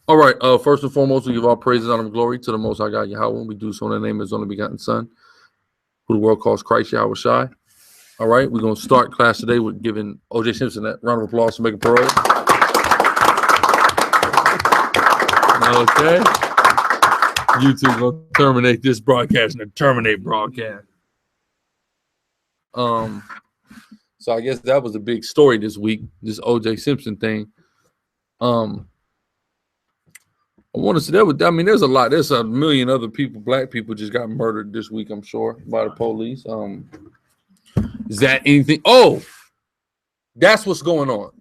All right. First and foremost, we give all praises, honor, and glory to the Most High God Yahweh. We do so in the name of His only begotten Son, who the world calls Christ Yahweh Shai. All right. We're going to start class today with giving O.J. Simpson that round of applause to make a parole. Okay. YouTube going to terminate this broadcast and then terminate broadcast. So I guess that was a big story this week, this O.J. Simpson thing. I want to say that I mean, there's a lot. There's a million other people, black people, just got murdered this week, I'm sure, by the police. Is that anything? Oh, that's what's going on.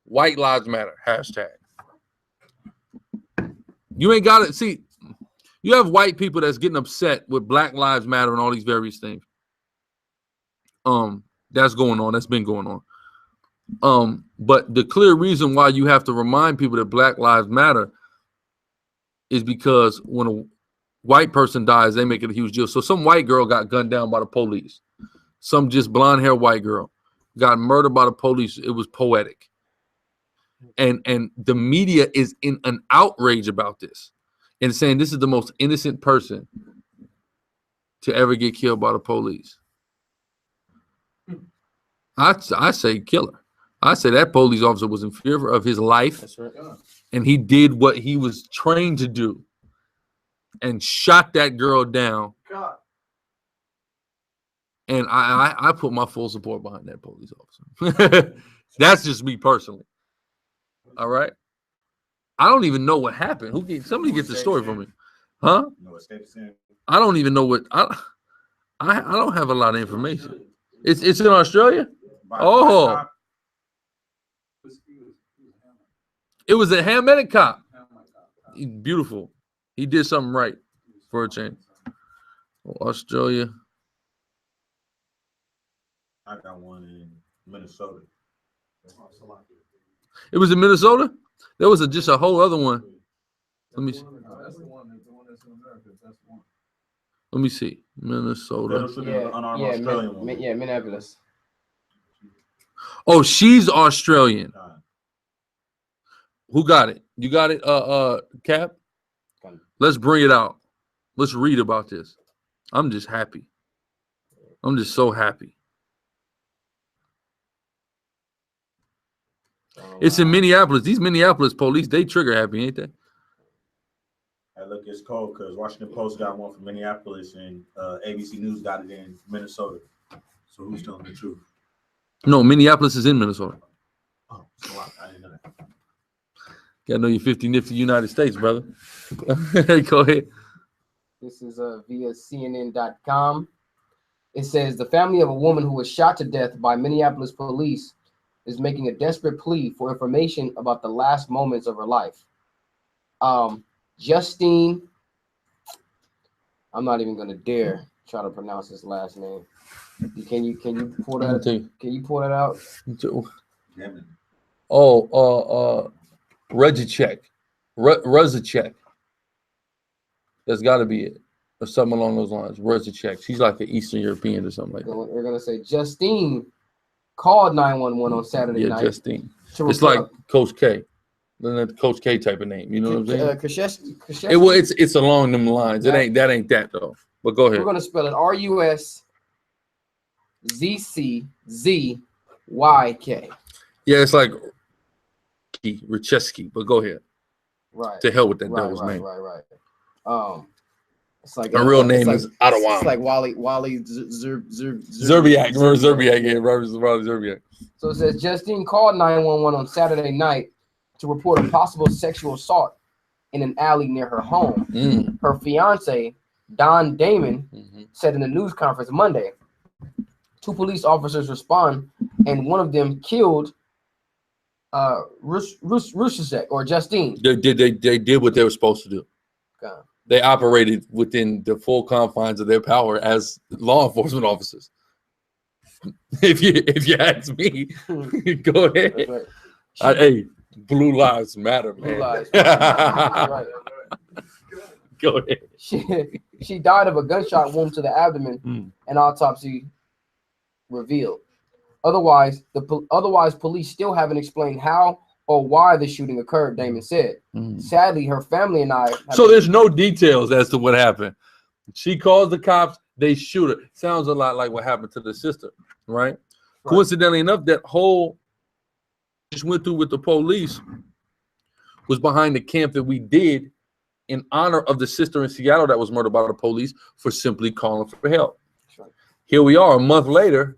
White Lives Matter, hashtag. You ain't got it. See, you have white people that's getting upset with Black Lives Matter and all these various things. That's going on. That's been going on. But the clear reason why you have to remind people that Black Lives Matter is because when a white person dies, they make it a huge deal. So some white girl got gunned down by the police. Some just blonde hair white girl got murdered by the police. It was poetic. And the media is in an outrage about this and saying this is the most innocent person to ever get killed by the police. I say killer. I say that police officer was in fear of his life. That's right. And he did what he was trained to do and shot that girl down. God. And I put my full support behind that police officer. That's just me personally. All right. I don't even know what happened. Somebody get the story from me. Huh? I don't even know what I don't have a lot of information. It's in Australia? Oh. It was a Hammetic cop. Beautiful. He did something right for a change. Australia. I got one in Minnesota. It was in Minnesota? There was just a whole other one. Let me see. Let me see. Minnesota. Yeah, Minneapolis. Oh, she's Australian. Who got it? You got it, Cap? Let's bring it out. Let's read about this. I'm just happy. I'm just so happy. It's in Minneapolis. These Minneapolis police, they trigger happy, ain't they? Hey, look, it's cold because Washington Post got one from Minneapolis and ABC News got it in Minnesota. So who's telling the truth? No, Minneapolis is in Minnesota. Oh, so I didn't know that. Gotta know your 50 nifty United States, brother. Go ahead. This is via CNN.com. It says the family of a woman who was shot to death by Minneapolis police is making a desperate plea for information about the last moments of her life. Justine, I'm not even gonna dare try to pronounce his last name. Can you pull that? Can you pull that out? Oh, Rezacek. That's got to be it, or something along those lines. Rezacek. She's like an Eastern European or something like that. We're gonna say Justine called 911 on Saturday night. Yeah, Justine. It's like Coach K. That Coach K type of name. You know what I'm saying? It's along them lines. That ain't that though. But go ahead. We're gonna spell it RUSZCZYK. Yeah, it's like Richeski, but go ahead. Right. To hell with that devil's name. Right. It's like a real name is Ottawa. It's like Wally Zerbiak. Remember Zerbiak? Yeah, Wally Zerbiak. So it says Justine called 911 on Saturday night to report a possible sexual assault in an alley near her home. Her fiance, Don Damon, said in the news conference Monday. 2 police officers respond, and one of them killed Rusacek or Justine. They did what they were supposed to do. Okay. They operated within the full confines of their power as law enforcement officers. If you ask me, go ahead. Right. Hey, blue lives matter, man. Blue lives matter. Right. Go ahead. She died of a gunshot wound to the abdomen, an autopsy revealed. Otherwise, police still haven't explained how or why the shooting occurred, Damon said. Sadly, her family and I... So there's no details as to what happened. She calls the cops, they shoot her. Sounds a lot like what happened to the sister, right? Coincidentally enough, that whole just went through with the police was behind the camp that we did in honor of the sister in Seattle that was murdered by the police for simply calling for help. Here we are a month later,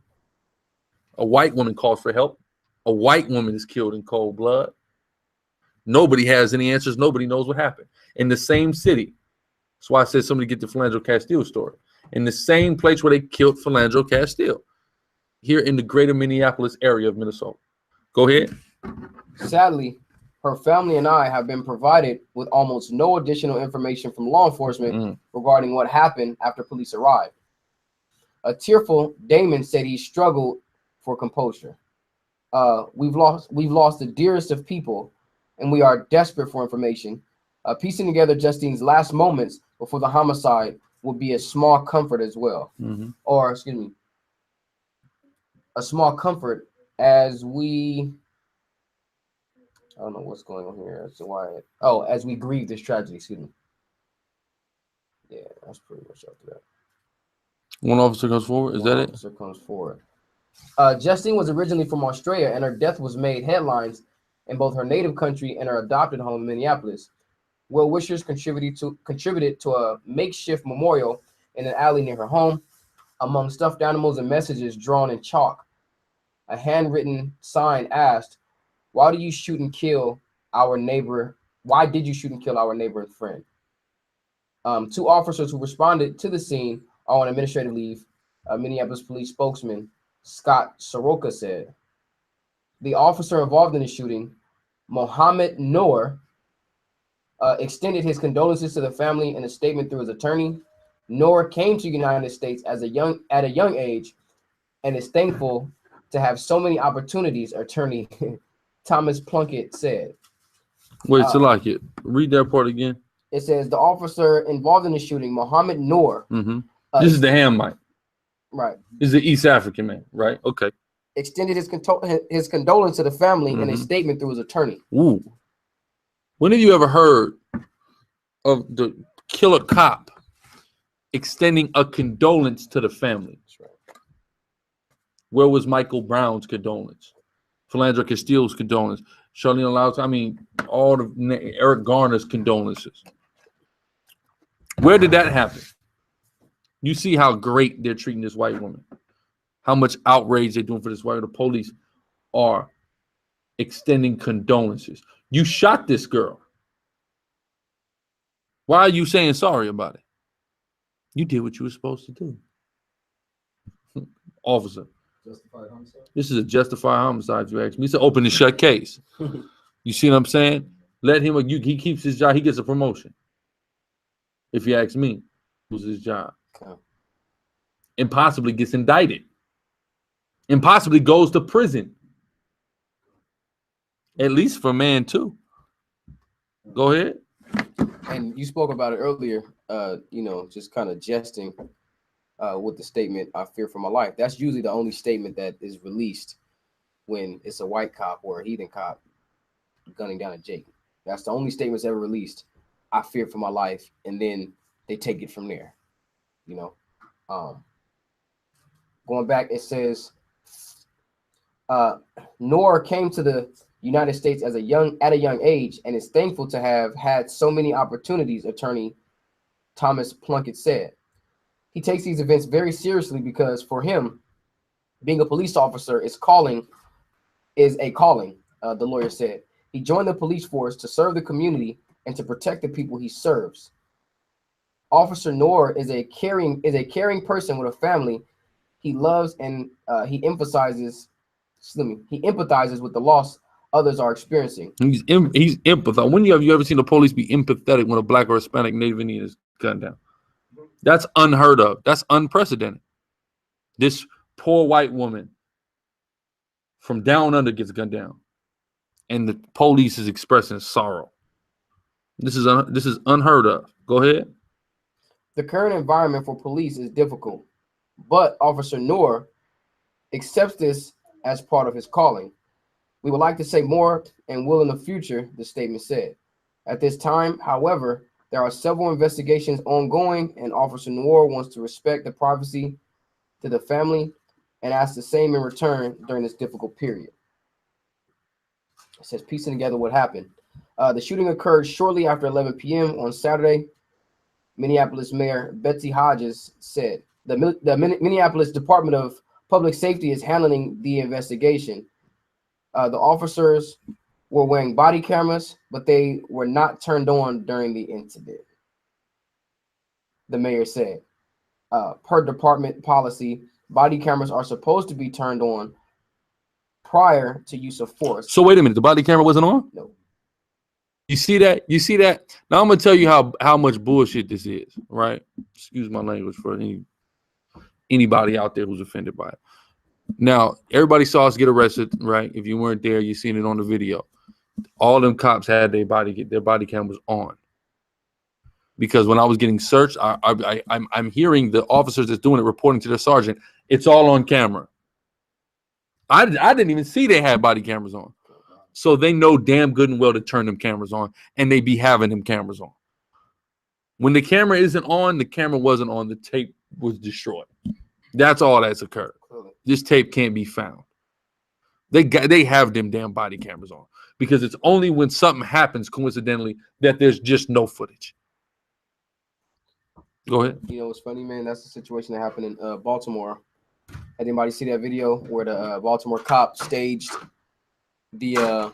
a white woman calls for help. A white woman is killed in cold blood. Nobody has any answers. Nobody knows what happened. In the same city. That's why I said somebody get the Philando Castile story. In the same place where they killed Philando Castile. Here in the greater Minneapolis area of Minnesota. Go ahead. Sadly, her family and I have been provided with almost no additional information from law enforcement regarding what happened after police arrived. A tearful Damon said he struggled for composure. We've lost the dearest of people, and we are desperate for information. Piecing together Justine's last moments before the homicide would be a small comfort as well. Or, excuse me, a small comfort as we... I don't know what's going on here. As to why... as we grieve this tragedy, excuse me. Yeah, that's pretty much after that. One officer comes forward. Is that it? Officer comes forward. Justine was originally from Australia, and her death was made headlines in both her native country and her adopted home in Minneapolis. Well-wishers contributed to a makeshift memorial in an alley near her home. Among stuffed animals and messages drawn in chalk, a handwritten sign asked, "Why do you shoot and kill our neighbor? Why did you shoot and kill our neighbor and friend?" Two officers who responded to the scene are on administrative leave. Minneapolis police spokesman Scott Soroka said. The officer involved in the shooting, Mohammed Noor, extended his condolences to the family in a statement through his attorney. Noor came to the United States at a young age and is thankful to have so many opportunities, attorney Thomas Plunkett said. Wait, Salaki, read that part again. It says the officer involved in the shooting, Mohammed Noor. This is the Hamite. Right. This is the East African man, right? Okay. Extended his condolence to the family in a statement through his attorney. Ooh. When have you ever heard of the killer cop extending a condolence to the family? That's right. Where was Michael Brown's condolence? Philando Castile's condolence? Charlene Allows, I mean, all the Eric Garner's condolences. Where did that happen? You see how great they're treating this white woman. How much outrage they're doing for this white woman. The police are extending condolences. You shot this girl. Why are you saying sorry about it? You did what you were supposed to do. Officer. Justified homicide? This is a justified homicide, you ask me. It's an open and shut case. You see what I'm saying? Let him, he keeps his job, he gets a promotion. If you ask me, loses his job. Okay. And possibly gets indicted. And possibly goes to prison. At least for man too. Go ahead. And you spoke about it earlier, just kind of jesting with the statement, "I fear for my life." That's usually the only statement that is released when it's a white cop or a heathen cop gunning down a Jake. That's the only statement that's ever released. "I fear for my life," and then they take it from there. Going back, it says, Noor came to the United States at a young age and is thankful to have had so many opportunities, attorney Thomas Plunkett said. He takes these events very seriously because for him, being a police officer is a calling, the lawyer said. He joined the police force to serve the community and to protect the people he serves. Officer Noor is a caring person with a family he loves, and he empathizes with the loss others are experiencing. He's empathetic. When have you ever seen the police be empathetic when a black or Hispanic Native Indian is gunned down? That's unheard of. That's unprecedented. This poor white woman from down under gets gunned down, and the police is expressing sorrow. This is unheard of. Go ahead. The current environment for police is difficult, but Officer Noor accepts this as part of his calling. We would like to say more and will in the future, the statement said. At this time, however, there are several investigations ongoing, and Officer Noor wants to respect the privacy to the family and ask the same in return during this difficult period. It says piecing together what happened. The shooting occurred shortly after 11 p.m. on Saturday. Minneapolis Mayor Betsy Hodges said the Minneapolis Department of Public Safety is handling the investigation. The officers were wearing body cameras, but they were not turned on during the incident. The mayor said, per department policy, body cameras are supposed to be turned on prior to use of force. So wait a minute, the body camera wasn't on? No. You see that? You see that? Now I'm gonna tell you how much bullshit this is, right? Excuse my language for anybody out there who's offended by it. Now, everybody saw us get arrested, right? If you weren't there, you seen it on the video. All them cops had their body cameras on. Because when I was getting searched, I'm hearing the officers that's doing it reporting to their sergeant, it's all on camera. I didn't even see they had body cameras on. So they know damn good and well to turn them cameras on, and they be having them cameras on. When the camera isn't on, the camera wasn't on, the tape was destroyed. That's all that's occurred. This tape can't be found. They have them damn body cameras on, because it's only when something happens coincidentally that there's just no footage. Go ahead. You know what's funny, man? That's the situation that happened in Baltimore. Anybody see that video where the Baltimore cop staged the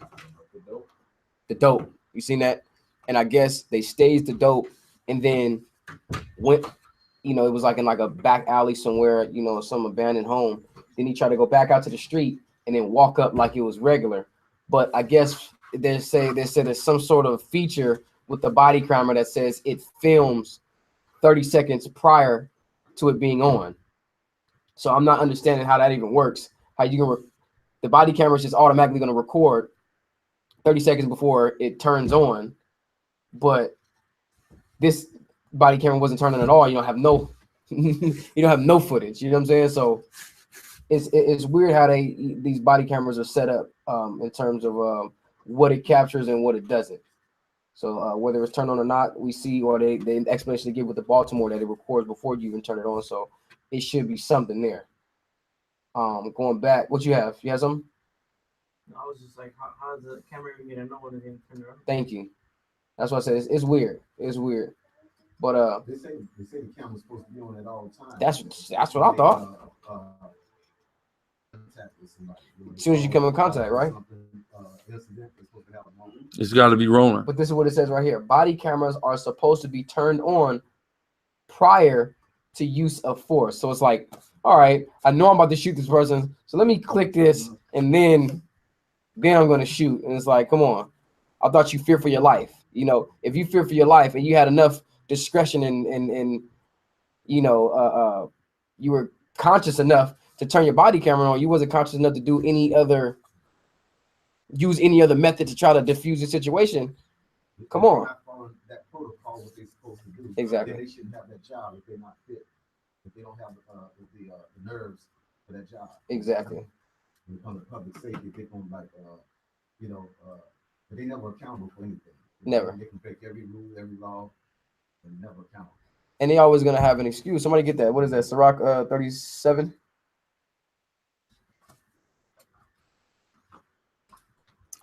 dope? You seen that? And I guess they staged the dope and then went, you know, it was like in like a back alley somewhere, you know, some abandoned home. Then he tried to go back out to the street and then walk up like it was regular. But I guess they said there's some sort of feature with the body camera that says it films 30 seconds prior to it being on. So I'm not understanding how that even works. How you can the body camera is just automatically going to record 30 seconds before it turns on, but this body camera wasn't turning at all. You don't have no you don't have no footage. You know what I'm saying? So it's weird how these body cameras are set up in terms of what it captures and what it doesn't. So whether it's turned on or not, we see, or the explanation they give with the Baltimore that it records before you even turn it on. So it should be something there. Going back, what you have? You have something? I was just like, how's the camera even gonna know when it didn't turn it on? Thank you. That's what I said. It's weird. It's weird. But they say the camera's supposed to be on at all times. That's what I thought. As soon as you come in contact, right? It's got to be rolling. But this is what it says right here. Body cameras are supposed to be turned on prior to use of force. So it's like, all right, I know I'm about to shoot this person, so let me click this, and then I'm going to shoot. And it's like, come on. I thought you fear for your life. You know, if you fear for your life and you had enough discretion and you know, you were conscious enough to turn your body camera on, you wasn't conscious enough to do use any other method to try to diffuse the situation. Come on. That protocol, what they're supposed to do. Exactly. They shouldn't have that job if they're not fit. If they don't have the nerves for that job. Exactly. On the public safety, they're going like, you know, but they never accountable for anything. Never. They can break every rule, every law, and never accountable. And they always gonna have an excuse. Somebody get that. What is that? Ciroc 37.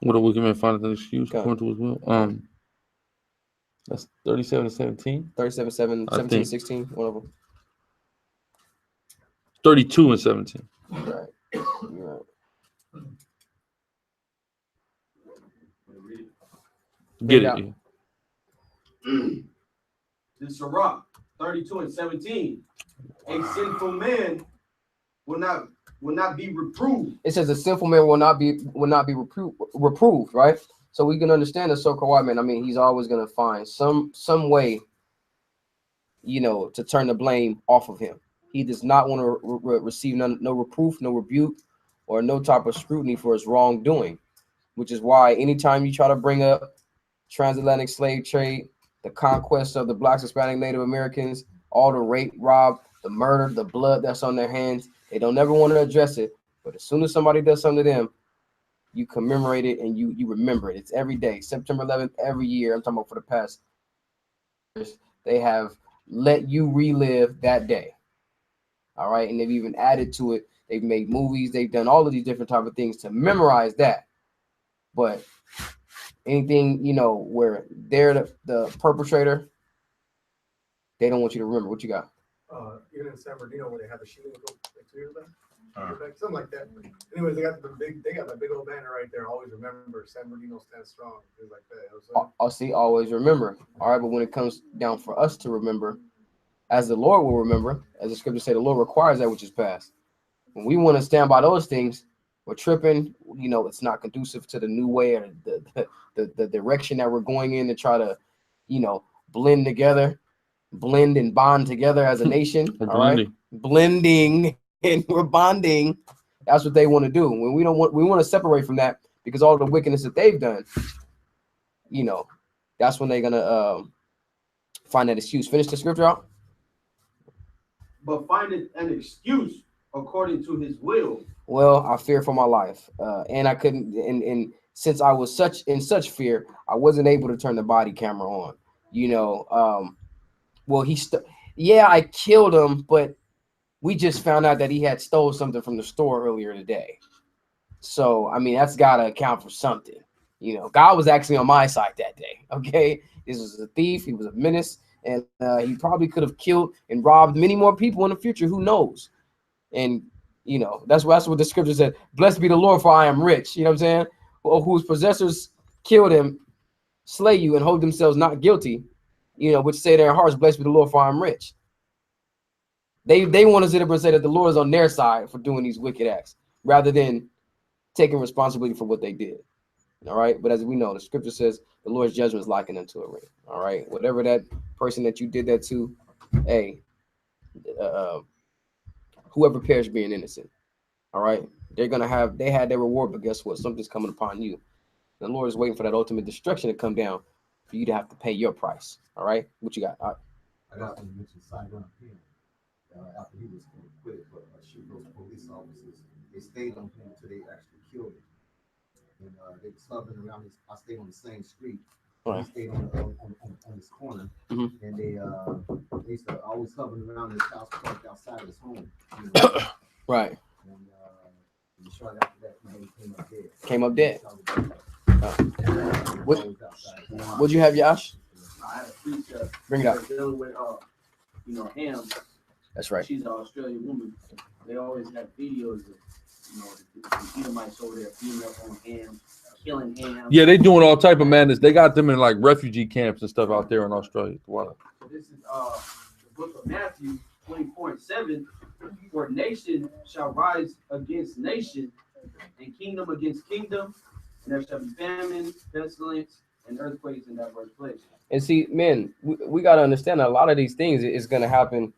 What are we going to find an excuse according to as well? That's 37 and 17. 37, 17, 16. One of them. 32 and 17. Right. You're right. Get it. In Sirach 32 and 17, a sinful man will not be reproved. It says a sinful man will not be reproved, right? So we can understand the so-called white man. I mean, he's always gonna find some way, you know, to turn the blame off of him. He does not want to receive no reproof, no rebuke, or no type of scrutiny for his wrongdoing, which is why anytime you try to bring up transatlantic slave trade, the conquest of the blacks, Hispanic, Native Americans, all the rape, rob, the murder, the blood that's on their hands, they don't never want to address it. But as soon as somebody does something to them, you commemorate it and you remember it. It's every day, September 11th, every year. I'm talking about for the past years. They have let you relive that day. All right, and they've even added to it. They've made movies. They've done all of these different type of things to memorize that. But anything, you know, where they're the perpetrator, they don't want you to remember. What you got? Even in San Bernardino, where they have the shooting like 2 years back, something like that. Anyways, they got the big old banner right there. Always remember, San Bernardino stands strong. Things like that. I'll see. Always remember. All right, but when it comes down for us to remember, as the Lord will remember, as the scriptures say, the Lord requires that which is past. When we want to stand by those things, we're tripping. You know, it's not conducive to the new way or the direction that we're going in to try to, you know, blend and bond together as a nation. All right, blending and we're bonding. That's what they want to do. When we want to separate from that because all the wickedness that they've done. You know, that's when they're gonna find that excuse. Finish the scripture out. But findeth an excuse according to his will. Well, I fear for my life, and I couldn't. And since I was in such fear, I wasn't able to turn the body camera on. You know, well, yeah, I killed him, but we just found out that he had stole something from the store earlier today. So, I mean, that's got to account for something. You know, God was actually on my side that day. Okay, this was a thief. He was a menace. And he probably could have killed and robbed many more people in the future. Who knows? And, you know, that's what the scripture said. Blessed be the Lord, for I am rich. You know what I'm saying? Well, whose possessors killed him, slay you, and hold themselves not guilty, you know, which say in their hearts, blessed be the Lord, for I am rich. They want to sit up and say that the Lord is on their side for doing these wicked acts, rather than taking responsibility for what they did. All right. But as we know, the scripture says the Lord's judgment is likened unto a ring. All right. Whatever that person that you did that to, hey, whoever perished being innocent. All right. They had their reward, but guess what? Something's coming upon you. The Lord is waiting for that ultimate destruction to come down for you to have to pay your price. All right. What you got? I got to mention Simon after he was acquitted for shooting those police officers. They stayed on him until they actually killed him. And they was hovering around his. I stayed on the same street. Right. He stayed on this corner, and they used to always hovering around his house, parked outside of his home. You know? Right. And shortly after that, he came up dead. What'd you have, Yash? I had a precept. Bring it up. Dealing with you know, Ham. That's right. She's an Australian woman. They always have videos of, you know, the Edomites over there beating up on Ham, killing Ham. Yeah, they doing all type of madness. They got them in like refugee camps and stuff out there in Australia. Wow. So this is the book of Matthew 24:7. For nation shall rise against nation, and kingdom against kingdom, and there shall be famine, pestilence, and earthquakes in diverse places. And see, men, we got to understand that a lot of these things is going to happen,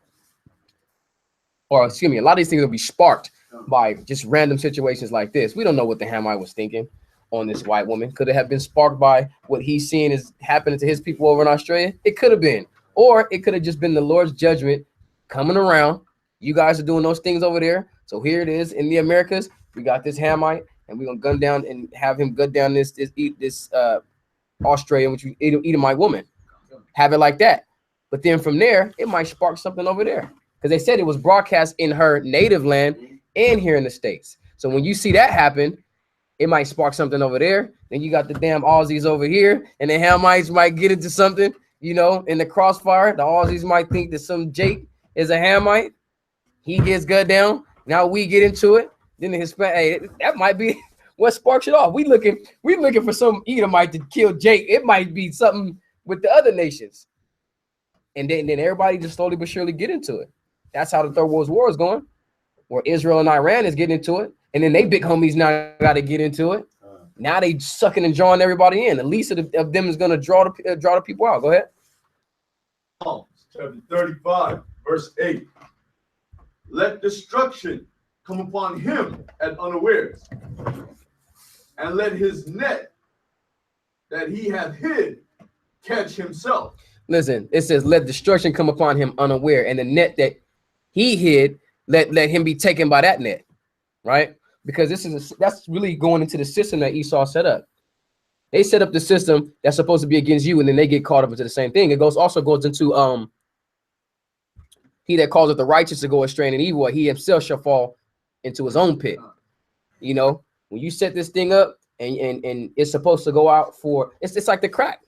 or excuse me, a lot of these things will be sparked by just random situations like this. We don't know what the Hamite was thinking on this white woman. Could it have been sparked by what he's seeing is happening to his people over in Australia? It could have been. Or it could have just been the Lord's judgment coming around. You guys are doing those things over there. So here it is in the Americas. We got this Hamite, and we're going to gun down and have him gut down this Australian, which you Edomite woman. Have it like that. But then from there, it might spark something over there. Because they said it was broadcast in her native land and here in the States. So when you see that happen, it might spark something over there. Then you got the damn Aussies over here, and the Hamites might get into something, you know, in the crossfire. The Aussies might think that some Jake is a Hamite. He gets gut down. Now we get into it. Then the Hispanic, hey, that might be what sparks it off. We looking for some Edomite to kill Jake. It might be something with the other nations. And then everybody just slowly but surely get into it. That's how the Third World War is going, where Israel and Iran is getting into it. And then they big homies now got to get into it. Now they sucking and drawing everybody in. The least of them is going to draw the people out. Go ahead. Chapter 35, verse 8. Let destruction come upon him at unawares, and let his net that he hath hid catch himself. Listen, it says, let destruction come upon him unaware, and the net that he hid, let him be taken by that net, right? because that's really going into the system that Esau set up. They set up the system that's supposed to be against you, and then they get caught up into the same thing. It also goes into he that causeth the righteous to go astray and evil, he himself shall fall into his own pit. You know, when you set this thing up and it's supposed to go out for it's like the crack,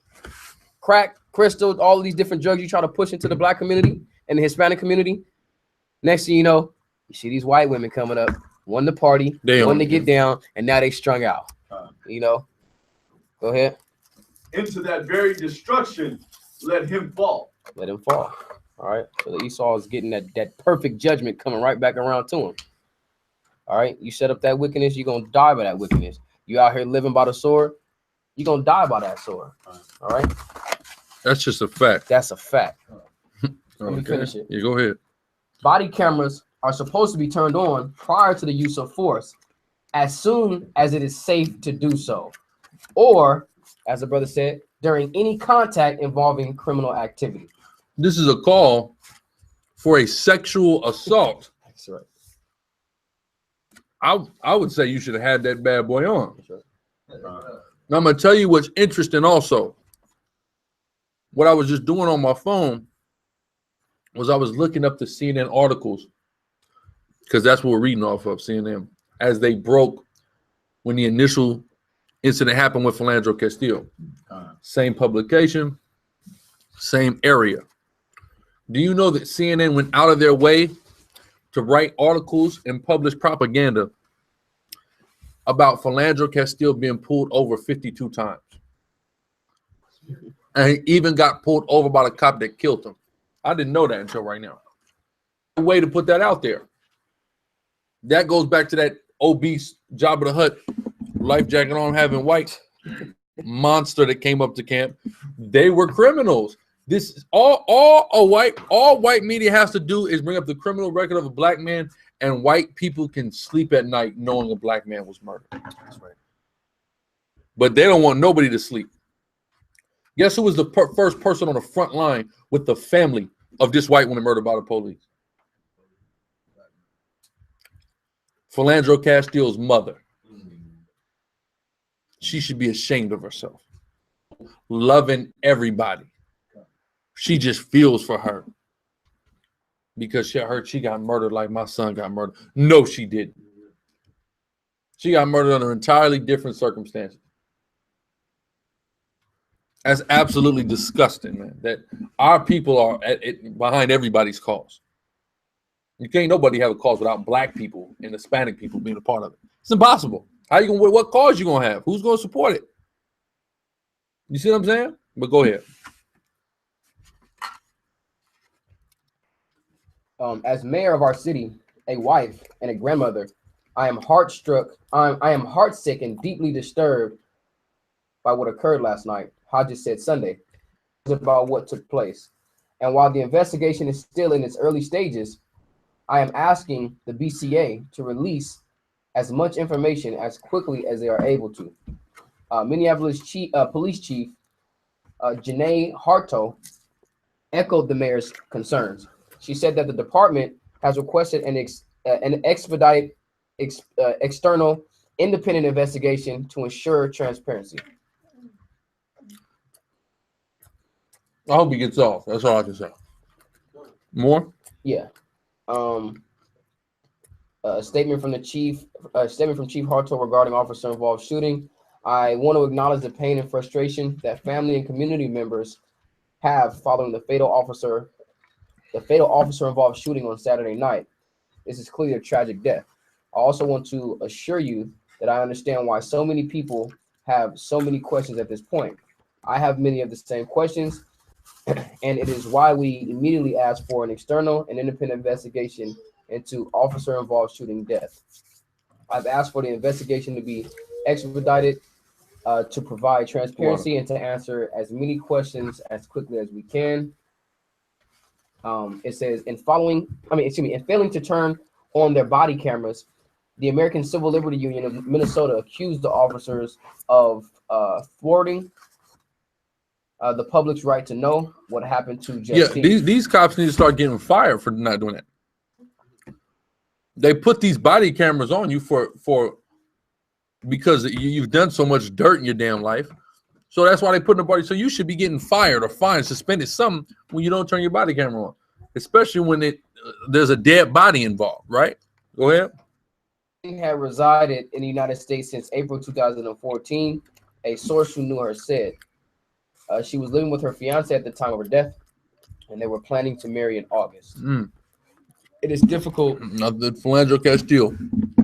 crystal, all of these different drugs you try to push into the black community and the Hispanic community. Next thing you know, you see these white women coming up, one to party, one to get down, and now they strung out. You know, go ahead. Into that very destruction, let him fall. Let him fall. All right. So the Esau is getting that perfect judgment coming right back around to him. All right. You set up that wickedness, you're gonna die by that wickedness. You out here living by the sword, you're gonna die by that sword. All right. That's just a fact. That's a fact. Let me finish it. Yeah, go ahead. Body cameras are supposed to be turned on prior to the use of force, as soon as it is safe to do so, or, as the brother said, during any contact involving criminal activity. This is a call for a sexual assault. That's right. I would say you should have had that bad boy on. Now I'm gonna tell you what's interesting also. What I was just doing on my phone was I was looking up the CNN articles, because that's what we're reading off of, CNN, as they broke when the initial incident happened with Philando Castile. Same publication, same area. Do you know that CNN went out of their way to write articles and publish propaganda about Philando Castile being pulled over 52 times? And he even got pulled over by the cop that killed him. I didn't know that until right now. A way to put that out there. That goes back to that obese Jabba the Hutt life jacket on having white monster that came up to camp. They were criminals. This is all white media has to do is bring up the criminal record of a black man, and white people can sleep at night knowing a black man was murdered. That's right. But they don't want nobody to sleep. Guess who was the first person on the front line with the family of this white woman murdered by the police? Philando Castile's mother. She should be ashamed of herself. Loving everybody. She just feels for her. Because she heard she got murdered like my son got murdered. No, she didn't. She got murdered under entirely different circumstances. That's absolutely disgusting, man. That our people are behind everybody's cause. You can't nobody have a cause without black people and Hispanic people being a part of it. It's impossible. How you gonna? What cause you gonna have? Who's gonna support it? You see what I'm saying? But go ahead. As mayor of our city, a wife and a grandmother, I am heartstruck. I am heartsick and deeply disturbed by what occurred last night. Hodges said Sunday about what took place. And while the investigation is still in its early stages, I am asking the BCA to release as much information as quickly as they are able to. Minneapolis Police Chief Janae Harto echoed the mayor's concerns. She said that the department has requested an expedited external independent investigation to ensure transparency. I hope he gets off. That's all I can say. More? Yeah. A statement from Chief Harto regarding officer involved shooting. I want to acknowledge the pain and frustration that family and community members have following the fatal officer involved shooting on Saturday night. This is clearly a tragic death. I also want to assure you that I understand why so many people have so many questions at this point. I have many of the same questions, and it is why we immediately asked for an external and independent investigation into officer-involved shooting death. I've asked for the investigation to be expedited to provide transparency and to answer as many questions as quickly as we can. It says, in failing to turn on their body cameras, the American Civil Liberty Union of Minnesota accused the officers of thwarting the public's right to know what happened to Justine. Yeah, these cops need to start getting fired for not doing that. they put these body cameras on you because you've done so much dirt in your damn life. So that's why they put in the body. So you should be getting fired or fined, suspended, something when you don't turn your body camera on, especially when there's a dead body involved, right? Go ahead. She had resided in the United States since April 2014. A source who knew her said she was living with her fiance at the time of her death, and they were planning to marry in August. It is difficult. Not the Philandro Castile.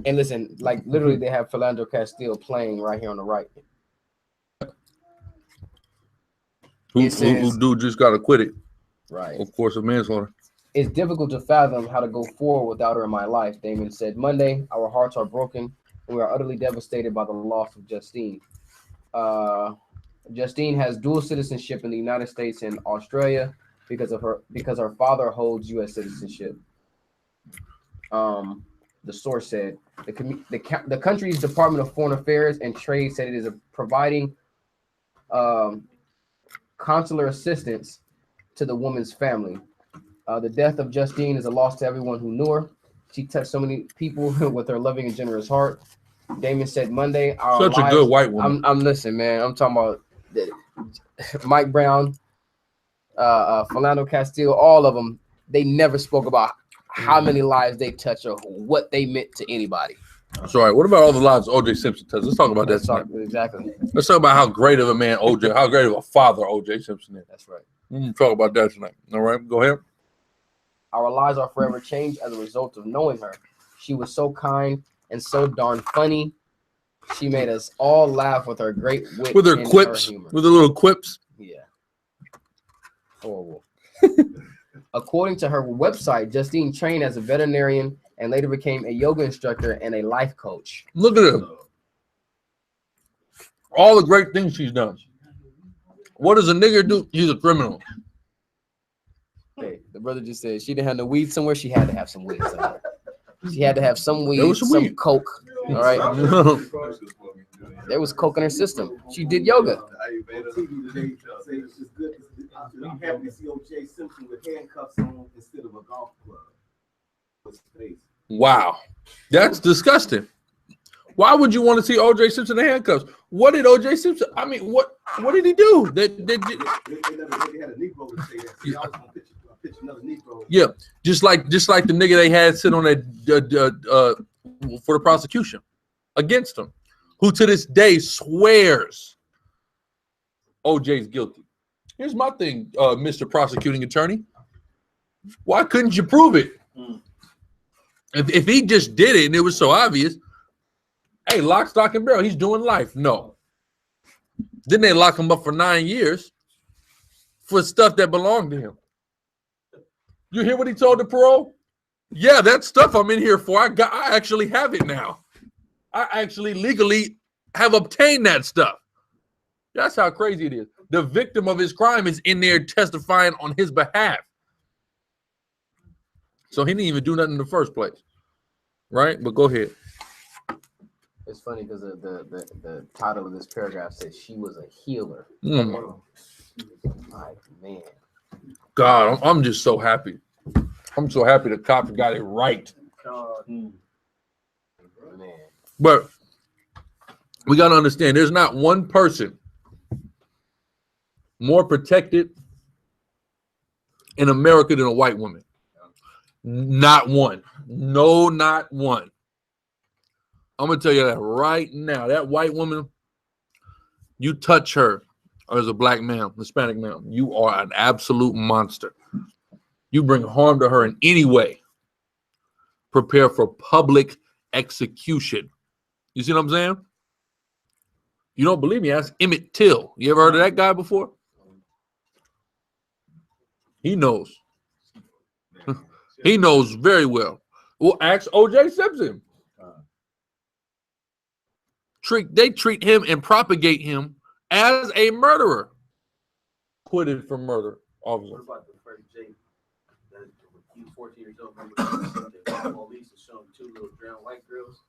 And listen, like literally, they have Philandro Castile playing right here on the right. Who dude just got acquitted? Right. Of course, of manslaughter. It's difficult to fathom how to go forward without her in my life, Damon said Monday. Our hearts are broken, and we are utterly devastated by the loss of Justine. Justine has dual citizenship in the United States and Australia because her father holds U.S. citizenship. The source said the country's Department of Foreign Affairs and Trade said it is providing consular assistance to the woman's family. The death of Justine is a loss to everyone who knew her. She touched so many people with her loving and generous heart. Damon said Monday, such a good white woman. I'm listening, man. I'm talking about Mike Brown, Philandro Castile, all of them. They never spoke about how many lives they touched or what they meant to anybody. Sorry, what about all the lives O.J. Simpson touched? Let's talk about that. Exactly. Let's talk about how great of a man O.J., how great of a father O.J. Simpson is. That's right. Talk about that tonight. All right, go ahead. Our lives are forever changed as a result of knowing her. She was so kind and so darn funny. She made us all laugh with her great wit. With her quips, with her little quips. Yeah. Horrible. According to her website, Justine trained as a veterinarian and later became a yoga instructor and a life coach. Look at her. All the great things she's done. What does a nigger do? He's a criminal. Hey, the brother just said she didn't have no weed somewhere. She had to have some weed somewhere. She had to have some weed, some coke. All right. There was coke in her system. She did yoga. I'm happy to see O.J. Simpson with handcuffs on instead of a golf club. Wow, that's disgusting. Why would you want to see O.J. Simpson in handcuffs? What did O.J. Simpson? I mean, what did he do? They had a Negro to say that. I was gonna pitch another Negro. Yeah, just like the nigga they had sit on that for the prosecution against him, who to this day swears O.J.'s guilty. Here's my thing, Mr. Prosecuting Attorney. Why couldn't you prove it? If he just did it and it was so obvious, hey, lock, stock, and barrel, he's doing life. No. Then they lock him up for 9 years for stuff that belonged to him. You hear what he told the parole? Yeah, that stuff I'm in here for, I actually have it now. I actually legally have obtained that stuff. That's how crazy it is. The victim of his crime is in there testifying on his behalf. So he didn't even do nothing in the first place. Right? But go ahead. It's funny because the title of this paragraph says she was a healer. My man. God, I'm just so happy. I'm so happy the cop got it right. Man. But we got to understand, there's not one person more protected in America than a white woman. Not one. No, not one. I'm going to tell you that right now. That white woman, you touch her as a black man, Hispanic man, you are an absolute monster. You bring harm to her in any way, prepare for public execution. You see what I'm saying? You don't believe me? Ask Emmett Till. You ever heard of that guy before? He knows. He knows very well. Well, ask O.J. Simpson. They treat him and propagate him as a murderer. Acquitted for murder, officer. What about the first Jake? He was 14 years old. Remember the police was showing 2 little drowned white girls,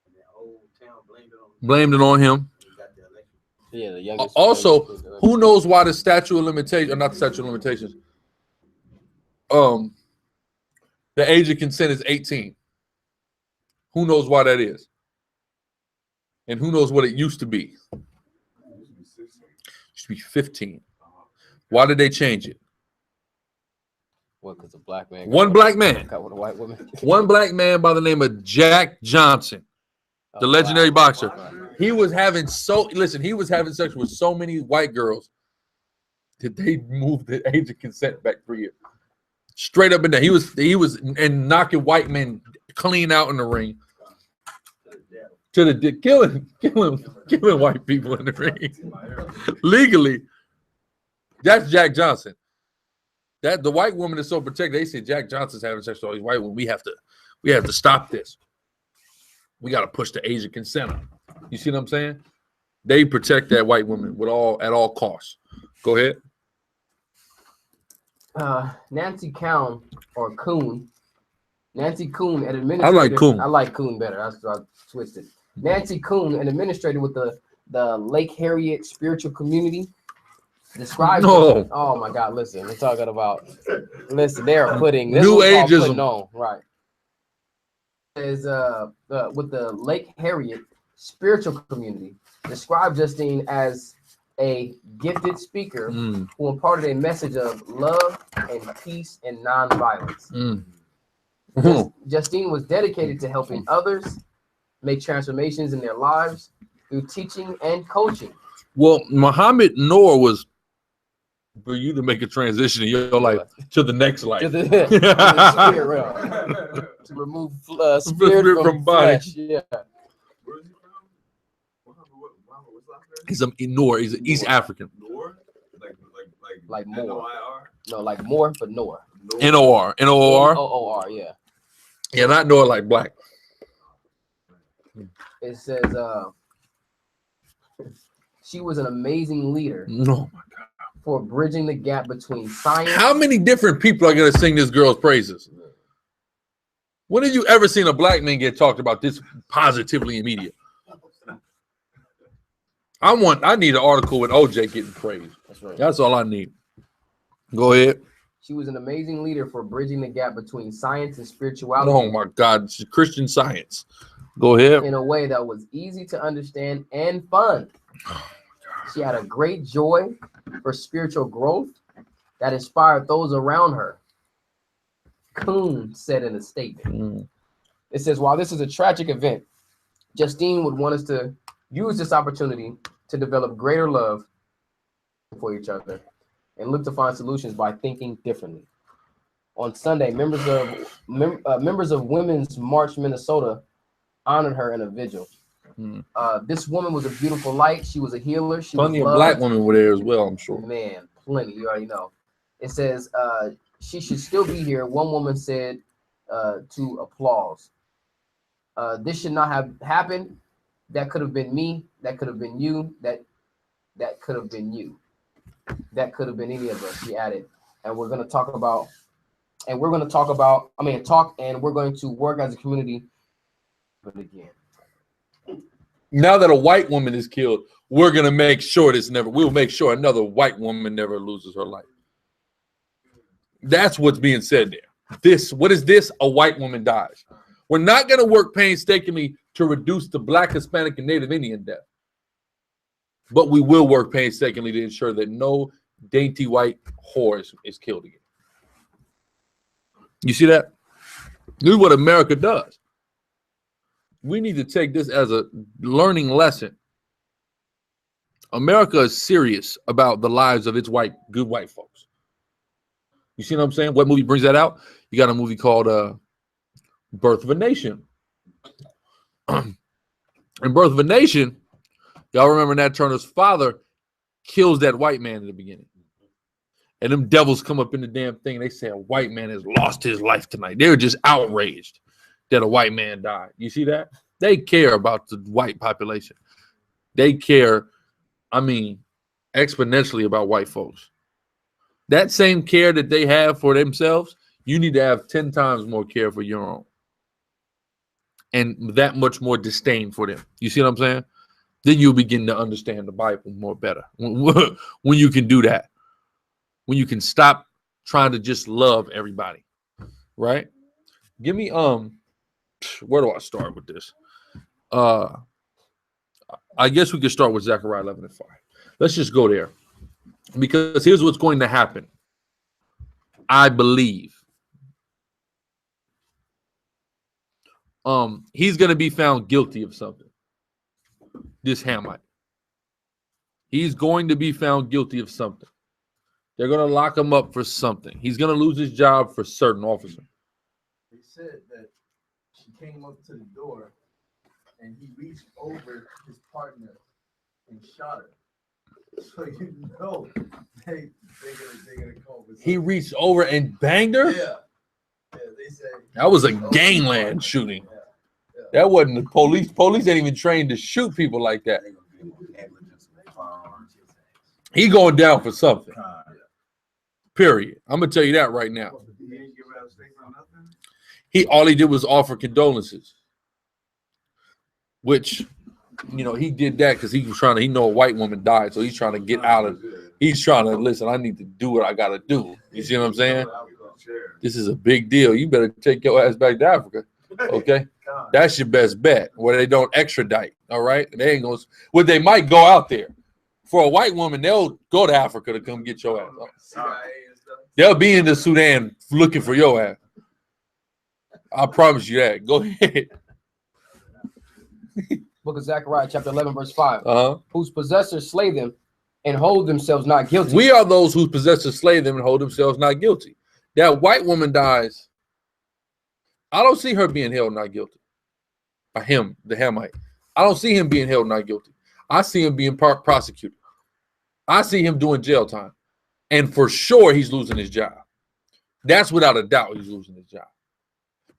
and the whole town blamed it on him. Yeah, the youngest. Also, who knows why the statute of limitations, or not the statute of limitations, the age of consent is 18. Who knows why that is? And who knows what it used to be? It used to be 15. Why did they change it? What? Because a black man. One black man. Got with a white woman. One black man by the name of Jack Johnson, the legendary boxer. He was having he was having sex with so many white girls that they moved the age of consent back 3 years. Straight up and down. He was and knocking white men clean out in the ring. To the killing white people in the ring. Legally. That's Jack Johnson. That the white woman is so protected. They say Jack Johnson's having sex with all these white women. We have to stop this. We got to push the age of consent up. You see what I'm saying? They protect that white woman at all costs. Go ahead. Nancy Coon or Coon. Nancy Coon, an administrator. I like Coon. I like Coon better. That's why I twisted. Nancy Coon, an administrator with the Lake Harriet Spiritual Community, describes. No. Oh my God! Listen, we're talking about. Listen, they are putting New Ageism. Putting on, right? Is with the Lake Harriet Spiritual Community, described Justine as a gifted speaker who imparted a message of love and peace and nonviolence. Justine was dedicated to helping others make transformations in their lives through teaching and coaching. Well, Muhammad Noor was for you to make a transition in your life to the next life. To the spirit realm. To remove spirit from body. flesh. Yeah. He's Noor. He's East African. Like more. No, like more, but Noor. N-O-R. N-O-R. O-O-R, yeah. Yeah, not Noor like black. It says she was an amazing leader. Oh my God. For bridging the gap between science. How many different people are going to sing this girl's praises? When have you ever seen a black man get talked about this positively in media? I need an article with OJ getting praised. That's right. That's all I need. Go ahead. She was an amazing leader for bridging the gap between science and spirituality. Oh my God, it's Christian Science. Go ahead. In a way that was easy to understand and fun. She had a great joy for spiritual growth that inspired those around her. Coon said in a statement. It says, while this is a tragic event, Justine would want us to use this opportunity to develop greater love for each other and look to find solutions by thinking differently. On Sunday, members of Women's March Minnesota honored her in a vigil. This woman was a beautiful light. She was a healer. She Plenty was of black women were there as well, I'm sure. Man, plenty. You already know. It says she should still be here. One woman said to applause. This should not have happened. That could have been me. That could have been you. That could have been you. That could have been any of us, she added. And we're going to talk about, and we're going to work as a community. But again. Now that a white woman is killed, we're going to make sure we'll make sure another white woman never loses her life. That's what's being said there. What is this? A white woman dies. We're not going to work painstakingly to reduce the black, Hispanic, and Native Indian death. But we will work painstakingly to ensure that no dainty white whore is killed again. You see that? This is what America does. We need to take this as a learning lesson. America is serious about the lives of its good white folks. You see what I'm saying? What movie brings that out? You got a movie called Birth of a Nation. In Birth of a Nation, y'all remember Nat Turner's father kills that white man in the beginning. And them devils come up in the damn thing and they say a white man has lost his life tonight. They're just outraged that a white man died. You see that? They care about the white population. They care, exponentially about white folks. That same care that they have for themselves, you need to have 10 times more care for your own. And that much more disdain for them. You see what I'm saying? Then you'll begin to understand the Bible more better. When you can do that. When you can stop trying to just love everybody. Right? Give me where do I start with this? I guess we could start with Zechariah 11:5. Let's just go there, because here's what's going to happen. I believe he's going to be found guilty of something. This Hamite. He's going to be found guilty of something. They're going to lock him up for something. He's going to lose his job for certain, officer. They said that she came up to the door and he reached over his partner and shot her. So you know they're gonna come with He reached over and banged her? Yeah. Yeah, they said that was a gangland shooting. That wasn't the police. Police ain't even trained to shoot people like that. He going down for something. Period. I'm gonna tell you that right now. All he did was offer condolences, which, you know, he did that because he was trying to. He know a white woman died, so he's trying to get out of. He's trying to listen. I need to do what I gotta do. You see what I'm saying? This is a big deal. You better take your ass back to Africa. Okay, that's your best bet. Where they don't extradite. All right, they ain't gonna. Well, they might go out there. For a white woman, they'll go to Africa to come get your ass. They'll be in the Sudan looking for your ass. I promise you that. Go ahead. Book of Zechariah, chapter 11, verse 5. Whose possessors slay them and hold themselves not guilty. We are those whose possessors slay them and hold themselves not guilty. That white woman dies. I don't see her being held not guilty. By him, the Hamite. I don't see him being held not guilty. I see him being prosecuted. I see him doing jail time. And for sure, he's losing his job. That's without a doubt he's losing his job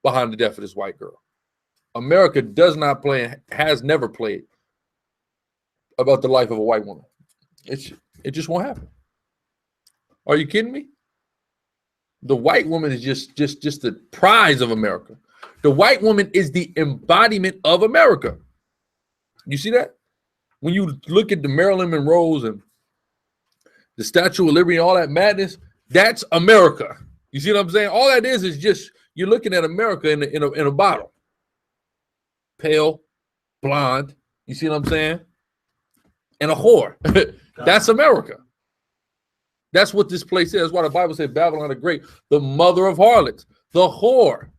behind the death of this white girl. America does not play, has never played about the life of a white woman. It just won't happen. Are you kidding me? The white woman is just the prize of America. The white woman is the embodiment of America. You see that? When you look at the Marilyn Monroes and the Statue of Liberty and all that madness, that's America. You see what I'm saying? All that is just you're looking at America in a bottle. Pale, blonde. You see what I'm saying? And a whore. That's America. That's what this place is. That's why the Bible said Babylon the Great, the mother of harlots, the whore.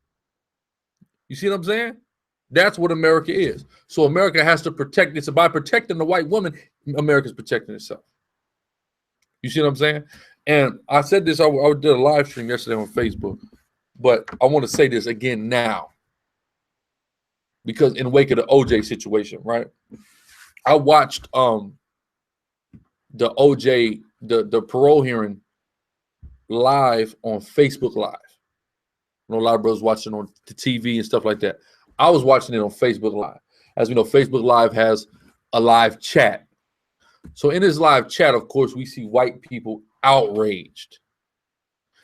You see what I'm saying? That's what America is. So America has to protect it. So by protecting the white woman, America's protecting itself. You see what I'm saying? And I said this, I did a live stream yesterday on Facebook, but I want to say this again now. Because in the wake of the OJ situation, right? I watched the OJ, the parole hearing live on Facebook Live. I know a lot of brothers watching on the TV and stuff like that. I was watching it on Facebook Live. As we know, Facebook Live has a live chat. So in this live chat, of course, we see white people outraged.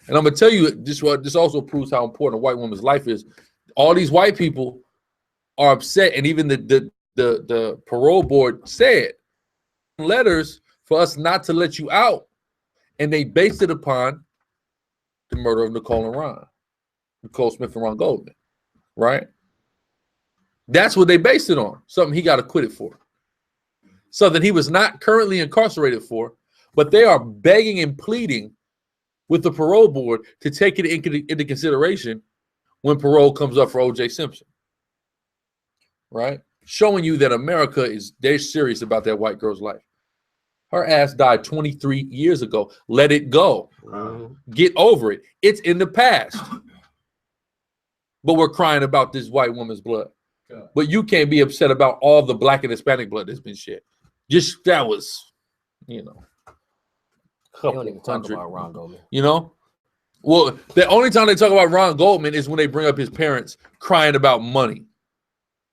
And I'm going to tell you, this also proves how important a white woman's life is. All these white people are upset, and even the parole board said letters for us not to let you out. And they based it upon the murder of Nicole Smith and Ron Goldman, right? That's what they based it on. Something he got acquitted for. Something he was not currently incarcerated for, but they are begging and pleading with the parole board to take it into consideration when parole comes up for O.J. Simpson. Right? Showing you that America they're serious about that white girl's life. Her ass died 23 years ago. Let it go. Get over it. It's in the past. But we're crying about this white woman's blood. But you can't be upset about all the black and Hispanic blood that's been shed. Just that was, you know, they don't even talk about Ron Goldman. You know, well, the only time they talk about Ron Goldman is when they bring up his parents crying about money,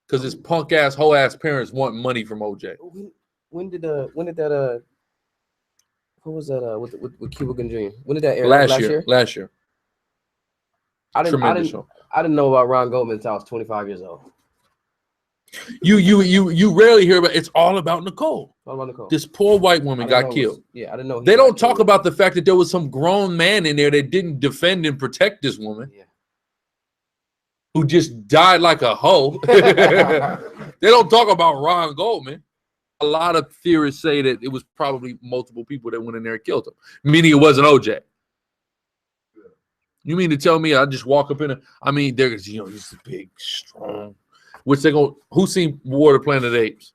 because his punk ass, whole ass parents want money from OJ. When did that what was that with Cuba Gooding Jr.? When did that air? Last year. Last year. I didn't know about Ron Goldman until I was 25 years old. You rarely hear about it. It's all about Nicole. All about Nicole. This poor white woman got killed. I didn't know. They don't talk about the fact that there was some grown man in there that didn't defend and protect this woman. Yeah. who just died like a hoe. They don't talk about Ron Goldman. A lot of theorists say that it was probably multiple people that went in there and killed him, meaning it wasn't OJ. You mean to tell me I just walk up in I mean, there's, you know, he's big, strong. Which they go, who seen War of the Planet of the Apes?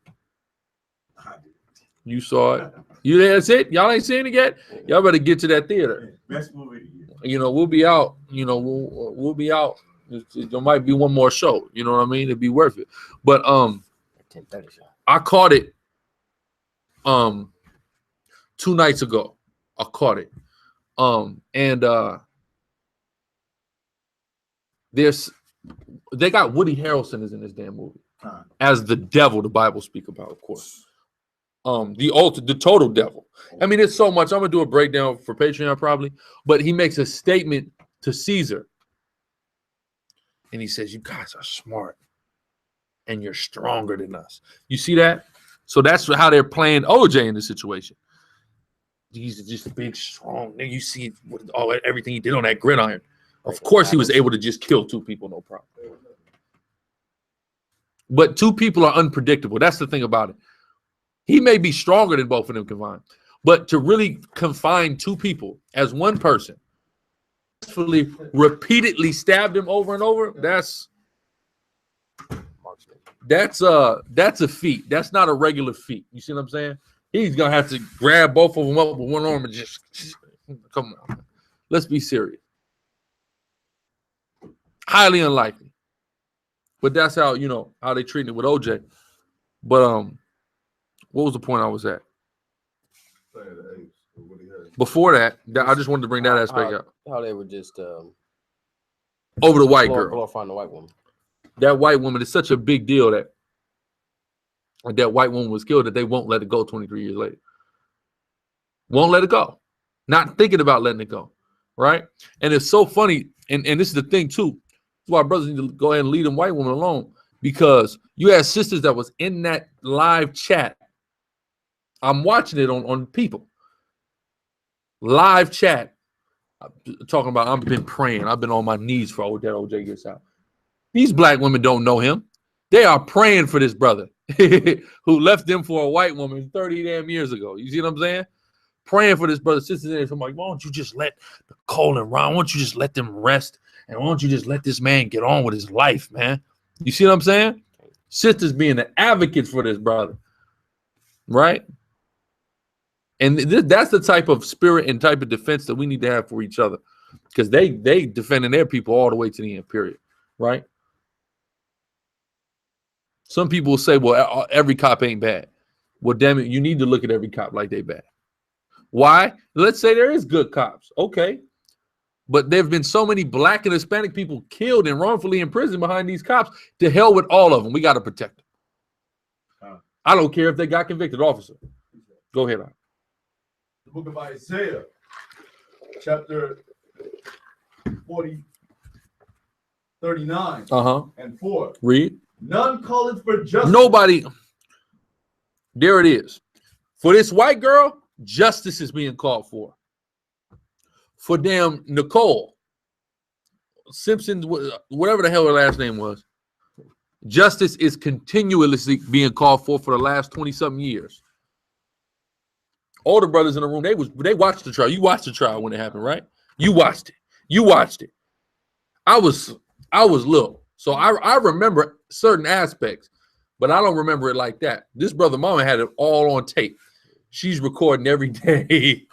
You saw it. You there? That's it? Y'all ain't seen it yet? Y'all better get to that theater. Best movie. You know, we'll be out. You know, we'll be out. There might be one more show. You know what I mean? It'd be worth it. But I caught it 2 nights ago. I caught it. They got Woody Harrelson is in this damn movie as the devil the Bible speak about, of course. The total devil. I mean, it's so much. I'm gonna do a breakdown for Patreon probably, but he makes a statement to Caesar, and he says, "You guys are smart, and you're stronger than us." You see that? So that's how they're playing OJ in this situation. He's just a big, strong nigga. You see everything he did on that gridiron. Of course, he was able to just kill 2 people, no problem. But 2 people are unpredictable. That's the thing about it. He may be stronger than both of them combined, but to really confine 2 people as one person, repeatedly stabbed him over and over, that's a feat. That's not a regular feat. You see what I'm saying? He's gonna have to grab both of them up with one arm and just come on. Let's be serious. Highly unlikely, but that's how, you know, how they treated it with OJ. But what was the point I was at? Before that, I just wanted to bring that aspect out. How they were just over the white girl, glorifying the white woman. That white woman is such a big deal that that white woman was killed that they won't let it go 23 years later. Won't let it go. Not thinking about letting it go, right? And it's so funny, and this is the thing too. That's why brothers need to go ahead and leave them white women alone, because you had sisters that was in that live chat. I'm watching it on people. Live chat. Talking about, I've been praying. I've been on my knees for that OJ gets out. These black women don't know him. They are praying for this brother who left them for a white woman 30 damn years ago. You see what I'm saying? Praying for this brother. Sisters, I'm like, why don't you just let Nicole and Ron, why don't you just let them rest? And why don't you just let this man get on with his life, man? You see what I'm saying? Sisters being the advocates for this brother, right? And that's the type of spirit and type of defense that we need to have for each other, because they defending their people all the way to the end, period, right? Some people will say, well, every cop ain't bad. Well, damn it, you need to look at every cop like they bad. Why? Let's say there is good cops. Okay. But there have been so many black and Hispanic people killed and wrongfully imprisoned behind these cops. To hell with all of them. We got to protect them. I don't care if they got convicted, officer. Go ahead. The book of Isaiah, chapter 39 and 4. Read. None calleth for justice. Nobody. There it is. For this white girl, justice is being called for. For damn Nicole Simpson, whatever the hell her last name was, justice is continuously being called for the last 20-something years. All the brothers in the room, they watched the trial. You watched the trial when it happened, right? You watched it. You watched it. I was little, so I remember certain aspects, but I don't remember it like that. This brother mama had it all on tape. She's recording every day.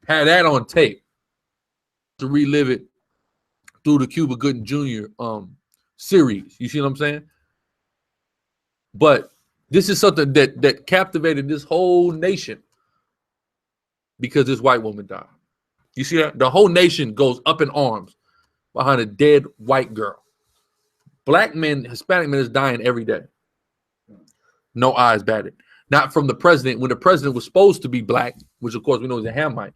Had that on tape to relive it through the Cuba Gooding Jr. Series. You see what I'm saying? But this is something that captivated this whole nation because this white woman died. You see that? The whole nation goes up in arms behind a dead white girl. Black men, Hispanic men is dying every day. No eyes batted. Not from the president, when the president was supposed to be black, which of course we know is a Hamite.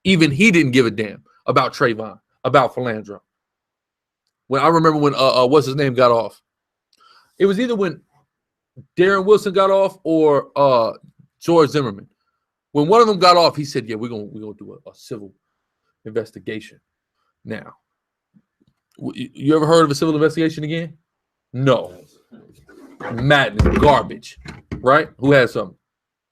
Even he didn't give a damn about Trayvon, about Philandro. When I remember when what's his name got off. It was either when Darren Wilson got off or George Zimmerman. When one of them got off, he said, "Yeah, we're gonna do a civil investigation now." You ever heard of a civil investigation again? No. Madness, garbage, right? Who has something?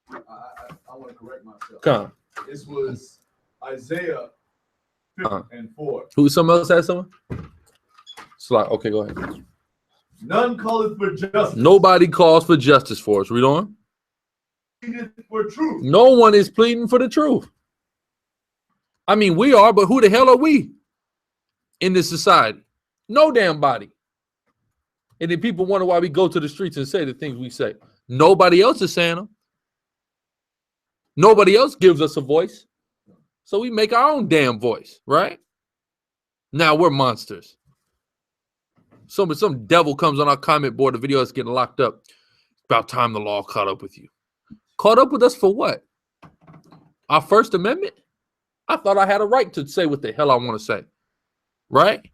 I want to correct myself. Come. This was Isaiah 4. Who? Someone else has something? Slide. Okay, go ahead. None calleth for justice. Nobody calls for justice for us. Read on. For truth. No one is pleading for the truth. I mean, we are, but who the hell are we in this society? No damn body. And then people wonder why we go to the streets and say the things we say. Nobody else is saying them. Nobody else gives us a voice. So we make our own damn voice, right? Now we're monsters. Some devil comes on our comment board, the video is getting locked up. About time the law caught up with you. Caught up with us for what? Our First Amendment? I thought I had a right to say what the hell I want to say. Right?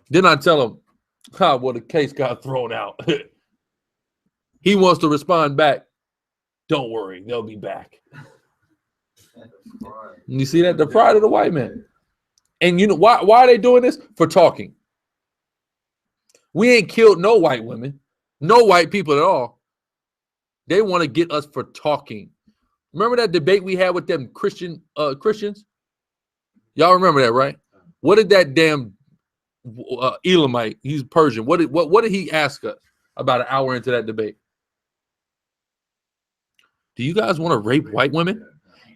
Then I tell him, well, the case got thrown out. He wants to respond back. Don't worry, they'll be back. You see that? The pride of the white man. And you know why are they doing this? For talking. We ain't killed no white women, no white people at all. They want to get us for talking. Remember that debate we had with them Christians? Y'all remember that, right? What did that damn Elamite, he's Persian, what did he ask us about an hour into that debate? Do you guys want to rape white women?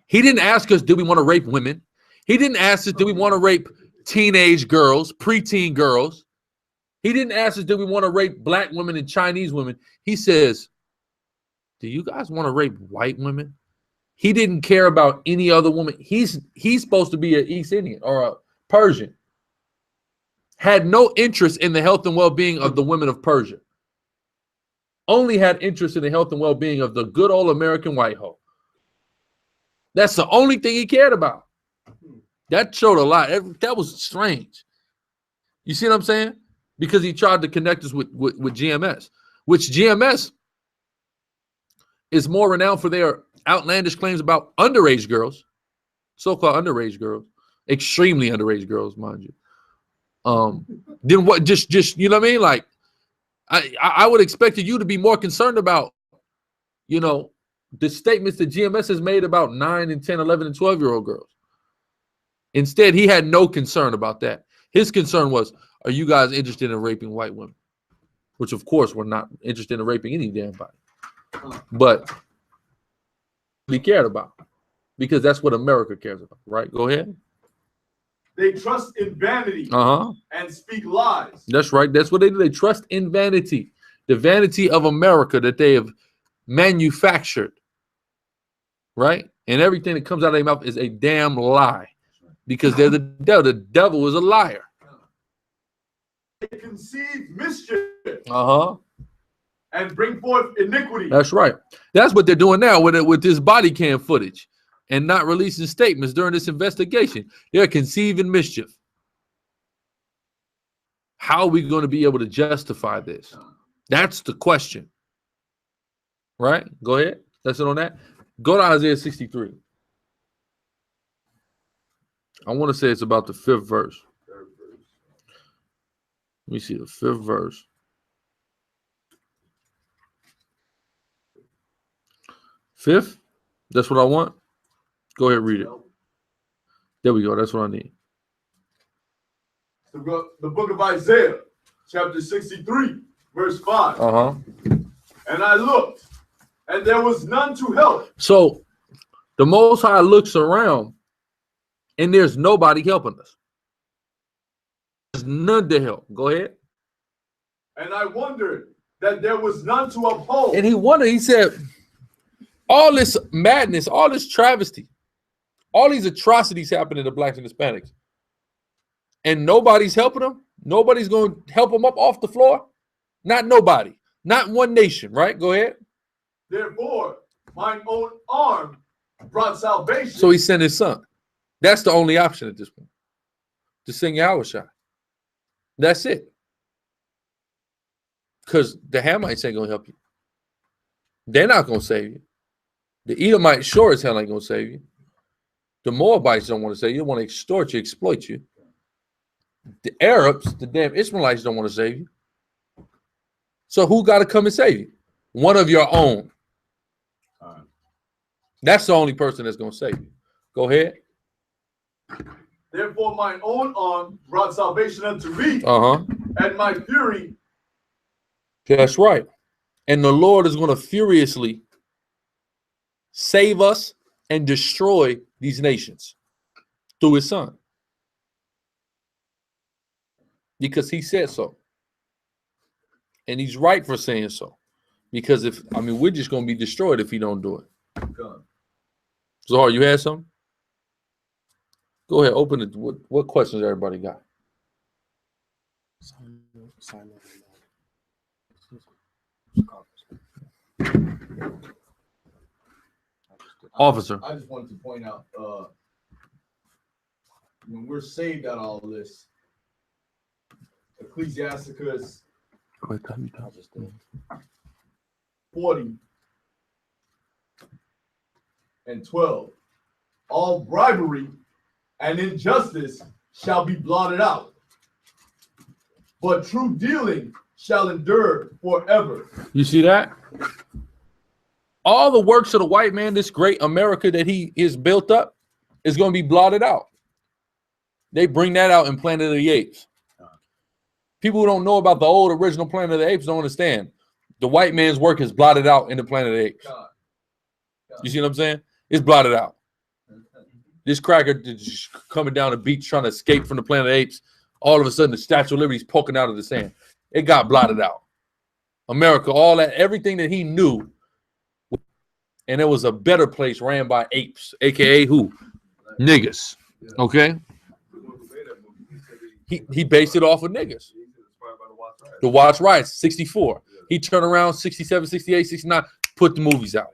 He didn't ask us, do we want to rape women? He didn't ask us, do we want to rape teenage girls, preteen girls? He didn't ask us, do we want to rape black women and Chinese women? He says, do you guys want to rape white women? He didn't care about any other woman. He's supposed to be an East Indian or a Persian. Had no interest in the health and well-being of the women of Persia. Only had interest in the health and well-being of the good old American white hoe. That's the only thing he cared about. That showed a lot. That was strange. You see what I'm saying? Because he tried to connect us with GMS, which GMS is more renowned for their outlandish claims about underage girls, so-called underage girls, extremely underage girls, mind you. Then what? Just you know what I mean? Like, I would expect you to be more concerned about, you know, the statements that GMS has made about 9 and 10, 11 and 12-year-old girls. Instead, he had no concern about that. His concern was, are you guys interested in raping white women? Which, of course, we're not interested in raping any damn body. But we cared about, because that's what America cares about, right? Go ahead. They trust in vanity and speak lies. That's right. That's what they do. They trust in vanity, the vanity of America that they have manufactured, right? And everything that comes out of their mouth is a damn lie, because they're the devil. The devil is a liar. They conceive mischief. And bring forth iniquity. That's right. That's what they're doing now with this body cam footage and not releasing statements during this investigation. They're conceiving mischief. How are we going to be able to justify this? That's the question. Right? Go ahead. That's it on that. Go to Isaiah 63. I want to say it's about the 5th verse. Let me see the 5th verse. 5th? That's what I want? Go ahead, read it. There we go. That's what I need. The book of Isaiah, chapter 63, verse 5. And I looked, and there was none to help. So the Most High looks around, and there's nobody helping us. There's none to help. Go ahead. And I wondered that there was none to uphold. And he wondered, he said, all this madness, all this travesty, all these atrocities happening to blacks and Hispanics, and nobody's helping them. Nobody's going to help them up off the floor. Not nobody. Not one nation, right? Go ahead. Therefore, mine own arm brought salvation. So he sent his son. That's the only option at this point. To sing Yahushua. That's it. Because the Hamites ain't going to help you. They're not going to save you. The Edomites sure as hell ain't going to save you. The Moabites don't want to save you. They want to extort you, exploit you. The Arabs, the damn Israelites don't want to save you. So who got to come and save you? One of your own. That's the only person that's going to save you. Go ahead. Therefore, mine own arm brought salvation unto me, and my fury. That's right. And the Lord is going to furiously save us and destroy these nations through his son. Because he said so. And he's right for saying so. Because we're just going to be destroyed if he don't do it. Zahar, you had something? Go ahead, open it. What questions everybody got? Officer. I just wanted to point out, when we're saved out of all this, Ecclesiasticus 40 and 12. All bribery and injustice shall be blotted out, but true dealing shall endure forever. You see that? All the works of the white man, this great America that he is built up, is going to be blotted out. They bring that out in Planet of the Apes. People who don't know about the old original Planet of the Apes don't understand. The white man's work is blotted out in the Planet of the Apes. You see what I'm saying? It's blotted out. This cracker just coming down the beach trying to escape from the Planet of the Apes. All of a sudden, the Statue of Liberty is poking out of the sand. It got blotted out. America, all that, everything that he knew. And it was a better place ran by apes, a.k.a. who? Niggas. Okay? He based it off of niggas. The Watch Riots, 64. He turned around 67, 68, 69, put the movies out.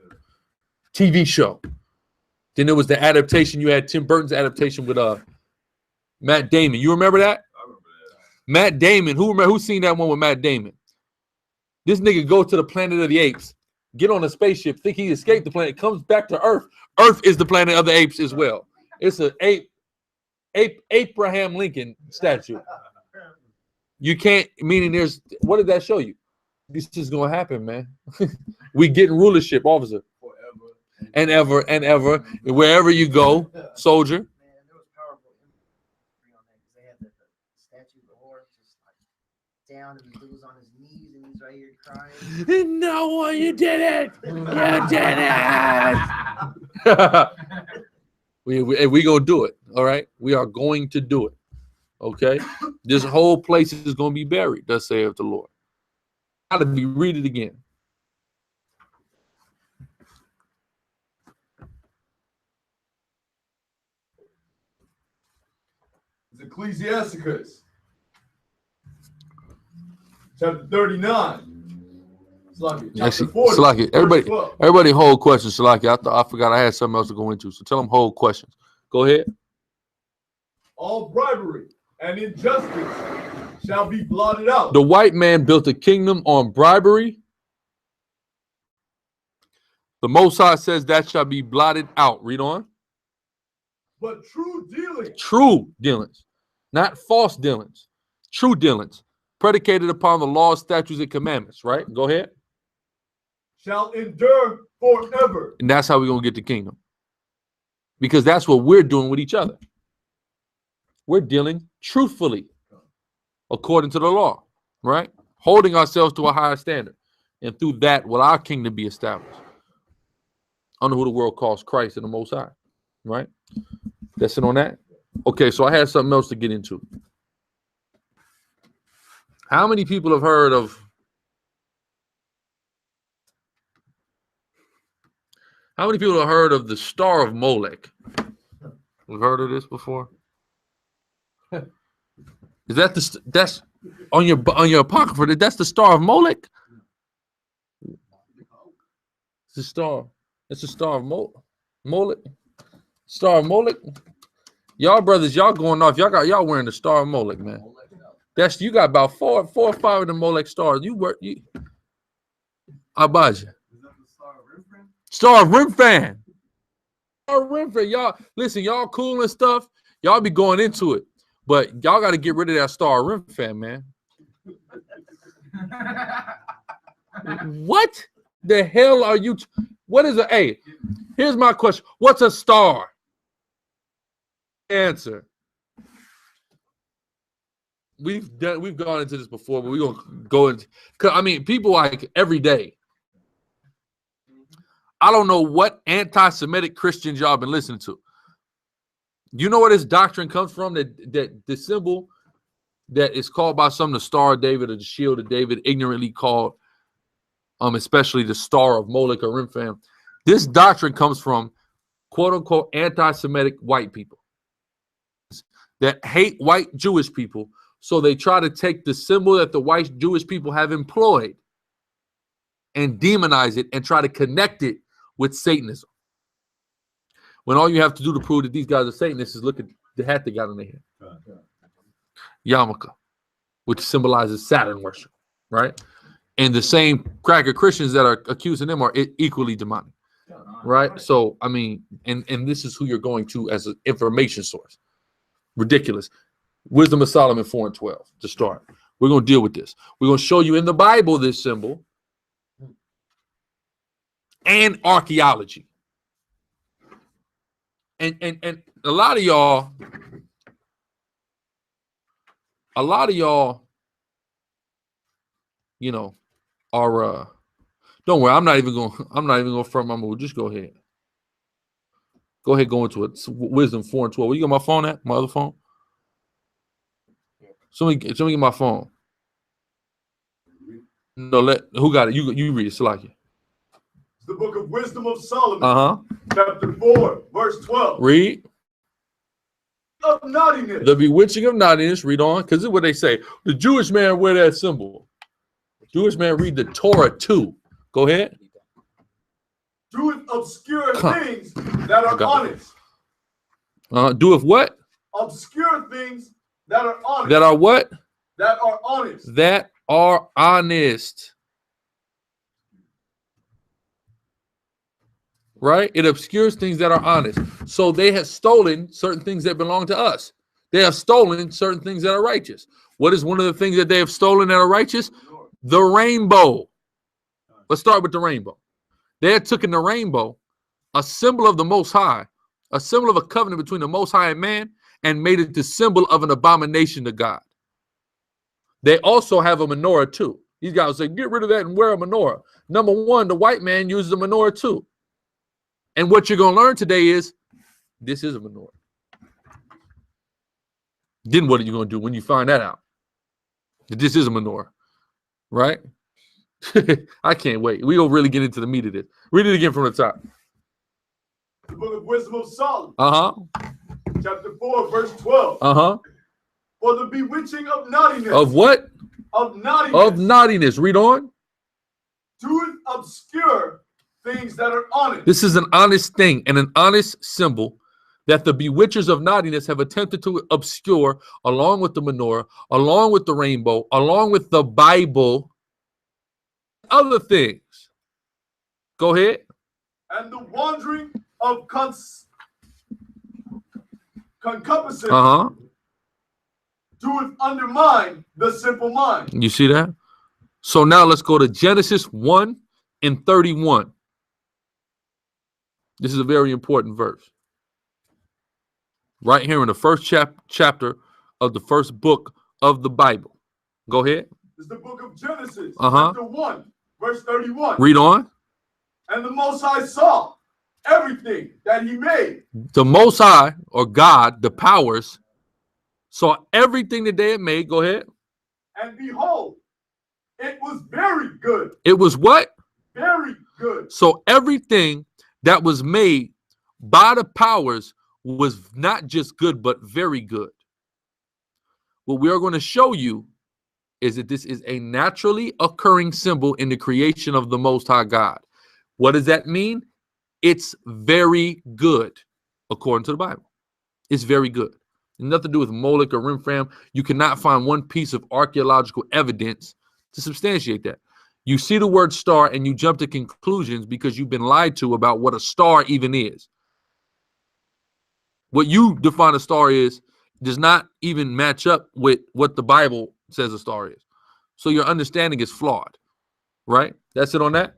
TV show. Then there was the adaptation. You had Tim Burton's adaptation with Matt Damon. You remember that? I remember that. Matt Damon. Who's seen that one with Matt Damon? This nigga go to the Planet of the Apes, get on a spaceship, think he escaped the planet, comes back to Earth. Earth is the planet of the apes as well. It's an Abraham Lincoln statue. You can't, meaning there's, what did that show you? This is gonna happen, man. We getting rulership, officer. Forever and ever and ever. Wherever you go, soldier. Man, there was powerful imagery on that because they had the statue of the horse just like down, and the dude was on his knees and he's right here crying. No, you did it! You did it! We gonna do it, all right? We are going to do it, okay? This whole place is gonna be buried, thus saith the Lord. Gotta be, read it again. It's Ecclesiasticus, chapter 39. Actually, Salaki, everybody hold questions, Salaki. I forgot I had something else to go into, so tell them hold questions. Go ahead. All bribery and injustice shall be blotted out. The white man built a kingdom on bribery. The Most High says that shall be blotted out. Read on. But true dealings, not false dealings, true dealings, predicated upon the laws, statutes, and commandments, right? Go ahead. Shall endure forever. And that's how we're going to get the kingdom. Because that's what we're doing with each other. We're dealing truthfully, according to the law, right? Holding ourselves to a higher standard. And through that, will our kingdom be established under who the world calls Christ and the Most High, right? That's it on that. Okay, so I had something else to get into. How many people have heard of the Star of Molech? You've heard of this before? Is that that's on your apocrypha? That's the Star of Molech? It's the star. It's the Star of Molech. Star of Molech. Y'all brothers, y'all going off. Y'all wearing the Star of Molech, man. That's, you got about four or five of the Molech stars. Abaja. Star of Rimfan. Star of Rimfan. Y'all listen, y'all cool and stuff. Y'all be going into it. But y'all got to get rid of that star rim fam, man. What the hell are you? What is a? Hey, here's my question. What's a star? Answer. We've gone into this before, but we're gonna go into. Cause I mean, people like every day. I don't know what anti-Semitic Christians y'all been listening to. You know where this doctrine comes from? That the symbol that is called by some the Star of David or the Shield of David, ignorantly called, especially the Star of Moloch or Remphan. This doctrine comes from quote unquote anti-Semitic white people that hate white Jewish people. So they try to take the symbol that the white Jewish people have employed and demonize it and try to connect it with Satanism. When all you have to do to prove that these guys are Satanists is look at the hat they got on their head. Yarmulke, which symbolizes Saturn worship, right? And the same cracker Christians that are accusing them are equally demonic, right? So, I mean, and this is who you're going to as an information source. Ridiculous. Wisdom of Solomon 4 and 12 to start. We're going to deal with this. We're going to show you in the Bible this symbol and archaeology. And a lot of y'all, you know, are don't worry, I'm not even going front my move. Just go ahead. Go ahead, go into it. Wisdom 4 and 12. Where you got my phone at? My other phone? Somebody get my phone. No, who got it? You read it, Salaki. The book of Wisdom of Solomon, chapter 4, verse 12. Read. Of naughtiness. The bewitching of naughtiness. Read on, because this is what they say. The Jewish man wear that symbol. The Jewish man read the Torah too. Go ahead. Doeth obscure things that are honest. Doeth what? Obscure things that are honest. That are what? That are honest. That are honest. Right? It obscures things that are honest. So they have stolen certain things that belong to us. They have stolen certain things that are righteous. What is one of the things that they have stolen that are righteous? The rainbow. Let's start with the rainbow. They had taken the rainbow, a symbol of the Most High, a symbol of a covenant between the Most High and man, and made it the symbol of an abomination to God. They also have a menorah too. These guys say, get rid of that and wear a menorah. Number one, the white man uses a menorah too. And what you're going to learn today is this is a menorah. Then what are you going to do when you find that out? That this is a menorah, right? I can't wait. We will really get into the meat of this. Read it again from the top. The book of Wisdom of Solomon. Chapter 4, verse 12. For the bewitching of naughtiness. Of what? Of naughtiness. Of naughtiness. Read on. Doeth obscure things that are honest. This is an honest thing and an honest symbol that the bewitchers of naughtiness have attempted to obscure, along with the menorah, along with the rainbow, along with the Bible, other things. Go ahead. And the wandering of concupiscence doeth undermine the simple mind. You see that? So now let's go to Genesis 1 and 31. This is a very important verse. Right here in the first chapter of the first book of the Bible. Go ahead. It's the book of Genesis, chapter 1, verse 31. Read on. And the Most High saw everything that he made. The Most High, or God, the powers, saw everything that they had made. Go ahead. And behold, it was very good. It was what? Very good. So everything that was made by the powers was not just good, but very good. What we are going to show you is that this is a naturally occurring symbol in the creation of the Most High God. What does that mean? It's very good, according to the Bible. It's very good. Nothing to do with Moloch or Remphan. You cannot find one piece of archaeological evidence to substantiate that. You see the word star and you jump to conclusions because you've been lied to about what a star even is. What you define a star is does not even match up with what the Bible says a star is. So your understanding is flawed, right? That's it on that?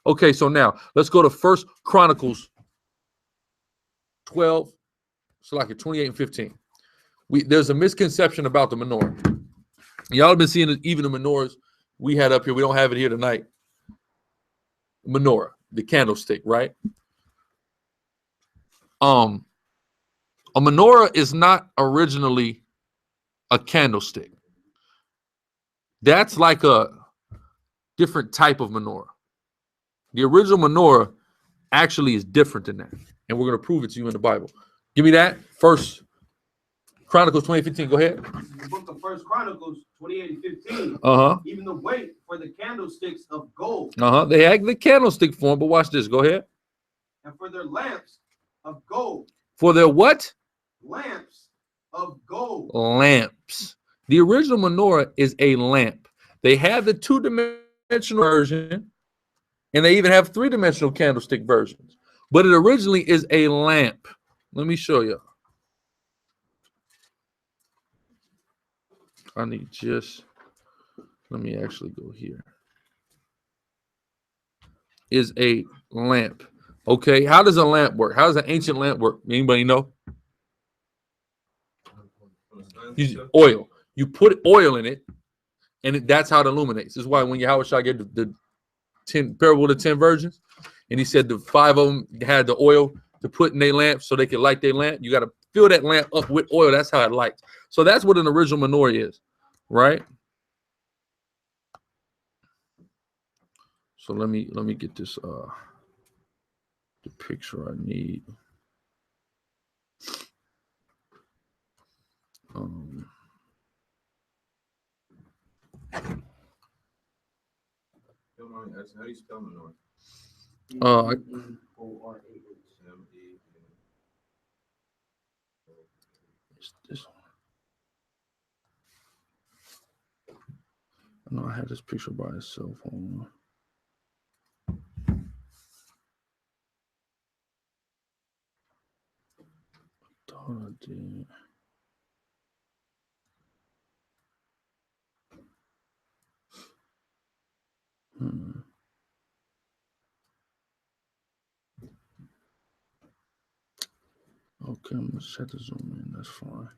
Okay, so now let's go to 1 Chronicles 12, so like 28 and 15. There's a misconception about the menorah. Y'all have been seeing even the menorahs we had up here. We don't have it here tonight. Menorah, the candlestick, right? A menorah is not originally a candlestick. That's like a different type of menorah. The original menorah actually is different than that. And we're going to prove it to you in the Bible. Give me that. 1 Chronicles 20:15. Go ahead. The book of 1 Chronicles 28 and 15. Even the weight for the candlesticks of gold. They had the candlestick form, but watch this. Go ahead. And for their lamps of gold. For their what? Lamps of gold. Lamps. The original menorah is a lamp. They have the 2-dimensional version, and they even have 3-dimensional candlestick versions. But it originally is a lamp. Let me show you. I need let me actually go here. Is a lamp. Okay, how does a lamp work? How does an ancient lamp work? Anybody know? Oil. You put oil in it, and that's how it illuminates. This is why when Yahushua gave the 10 parable of the 10 virgins, and he said the 5 of them had the oil to put in their lamp so they could light their lamp. You got to fill that lamp up with oil. That's how it lights. So that's what an original menorah is, right? So let me get this the picture I need. How do you spell menorah? This one. I know I had this picture by itself. Hold on. I thought I did. Okay, I'm gonna set the zoom in. That's fine.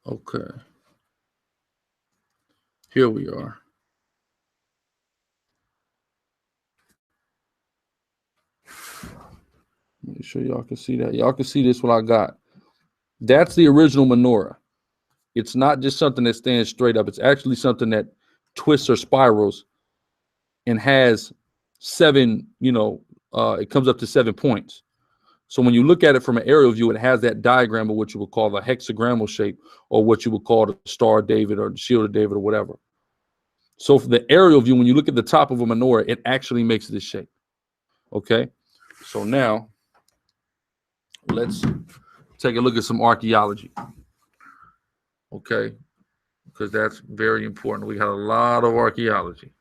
Okay. Here we are. Make sure y'all can see that. Y'all can see this what I got. That's the original menorah. It's not just something that stands straight up. It's actually something that twists or spirals and has 7, it comes up to 7 points. So when you look at it from an aerial view, it has that diagram of what you would call the hexagrammal shape, or what you would call the Star of David or the Shield of David or whatever. So for the aerial view, when you look at the top of a menorah, it actually makes this shape. Okay. So now let's take a look at some archaeology. Okay. Because that's very important. We got a lot of archaeology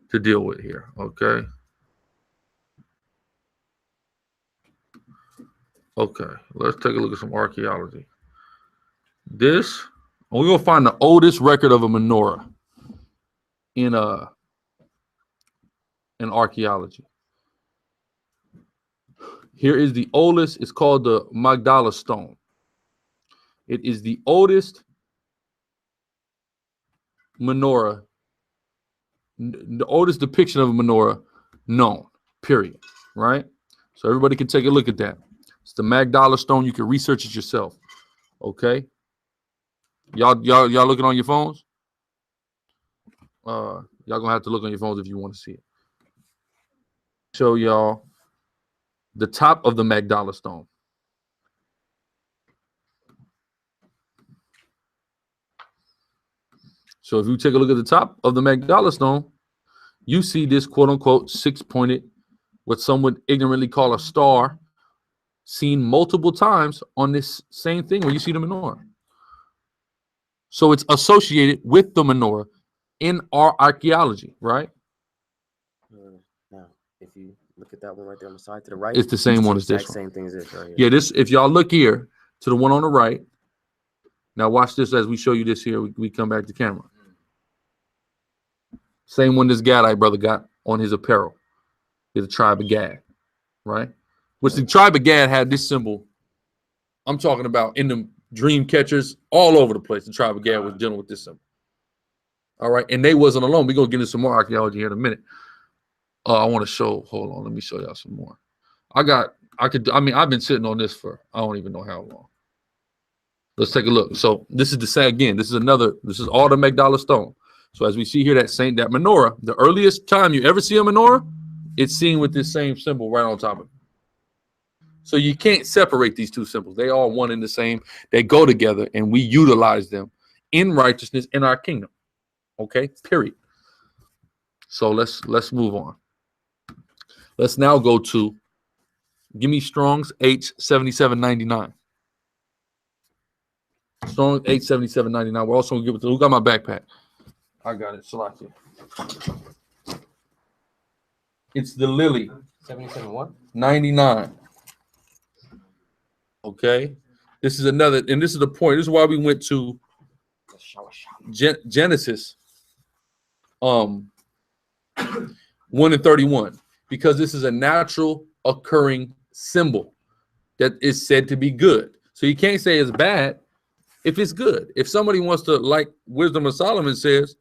to deal with here. Okay. Okay, let's take a look at some archaeology. We're gonna find the oldest record of a menorah in archaeology. Here is the oldest. It's called the Magdala stone. It is the oldest menorah, the oldest depiction of a menorah known. Period. Right. So everybody can take a look at that. It's the Magdala stone. You can research it yourself. Okay. Y'all looking on your phones? Y'all gonna have to look on your phones if you want to see it. Show y'all the top of the Magdala stone. So if you take a look at the top of the Magdala stone, you see this quote unquote 6-pointed, what some would ignorantly call a star, seen multiple times on this same thing where you see the menorah. So it's associated with the menorah in our archaeology, right? Now, if you Look at that one right there on the side to the right. It's the same one as this Exact same thing as this right here. Yeah, this, if y'all look here to the one on the right. Now watch this as we show you this here. We come back to camera. Same one this Gadite brother got on his apparel. Is the tribe of Gad, right? Which the tribe of Gad had this symbol. I'm talking about in the dream catchers all over the place. The tribe of Gad was dealing with this symbol. All right, and they wasn't alone. We're gonna get into some more archaeology here in a minute. I want to show. Hold on, let me show y'all some more. I've been sitting on this for I don't even know how long. Let's take a look. So this is the same again. This is all the Magdala stone. So as we see here, that menorah, the earliest time you ever see a menorah, it's seen with this same symbol right on top of it. So you can't separate these two symbols. They all one and the same. They go together, and we utilize them in righteousness in our kingdom. Okay, period. So let's move on. Let's now go to, give me Strong's H7799. Strong's H7799. We're also gonna give it to, who got my backpack? I got it. Salaki. It's the Lily. 77 what? 99. Okay. This is another, and this is the point. This is why we went to Genesis 1 and 31. Because this is a natural occurring symbol that is said to be good. So you can't say it's bad if it's good. If somebody wants to, like Wisdom of Solomon says,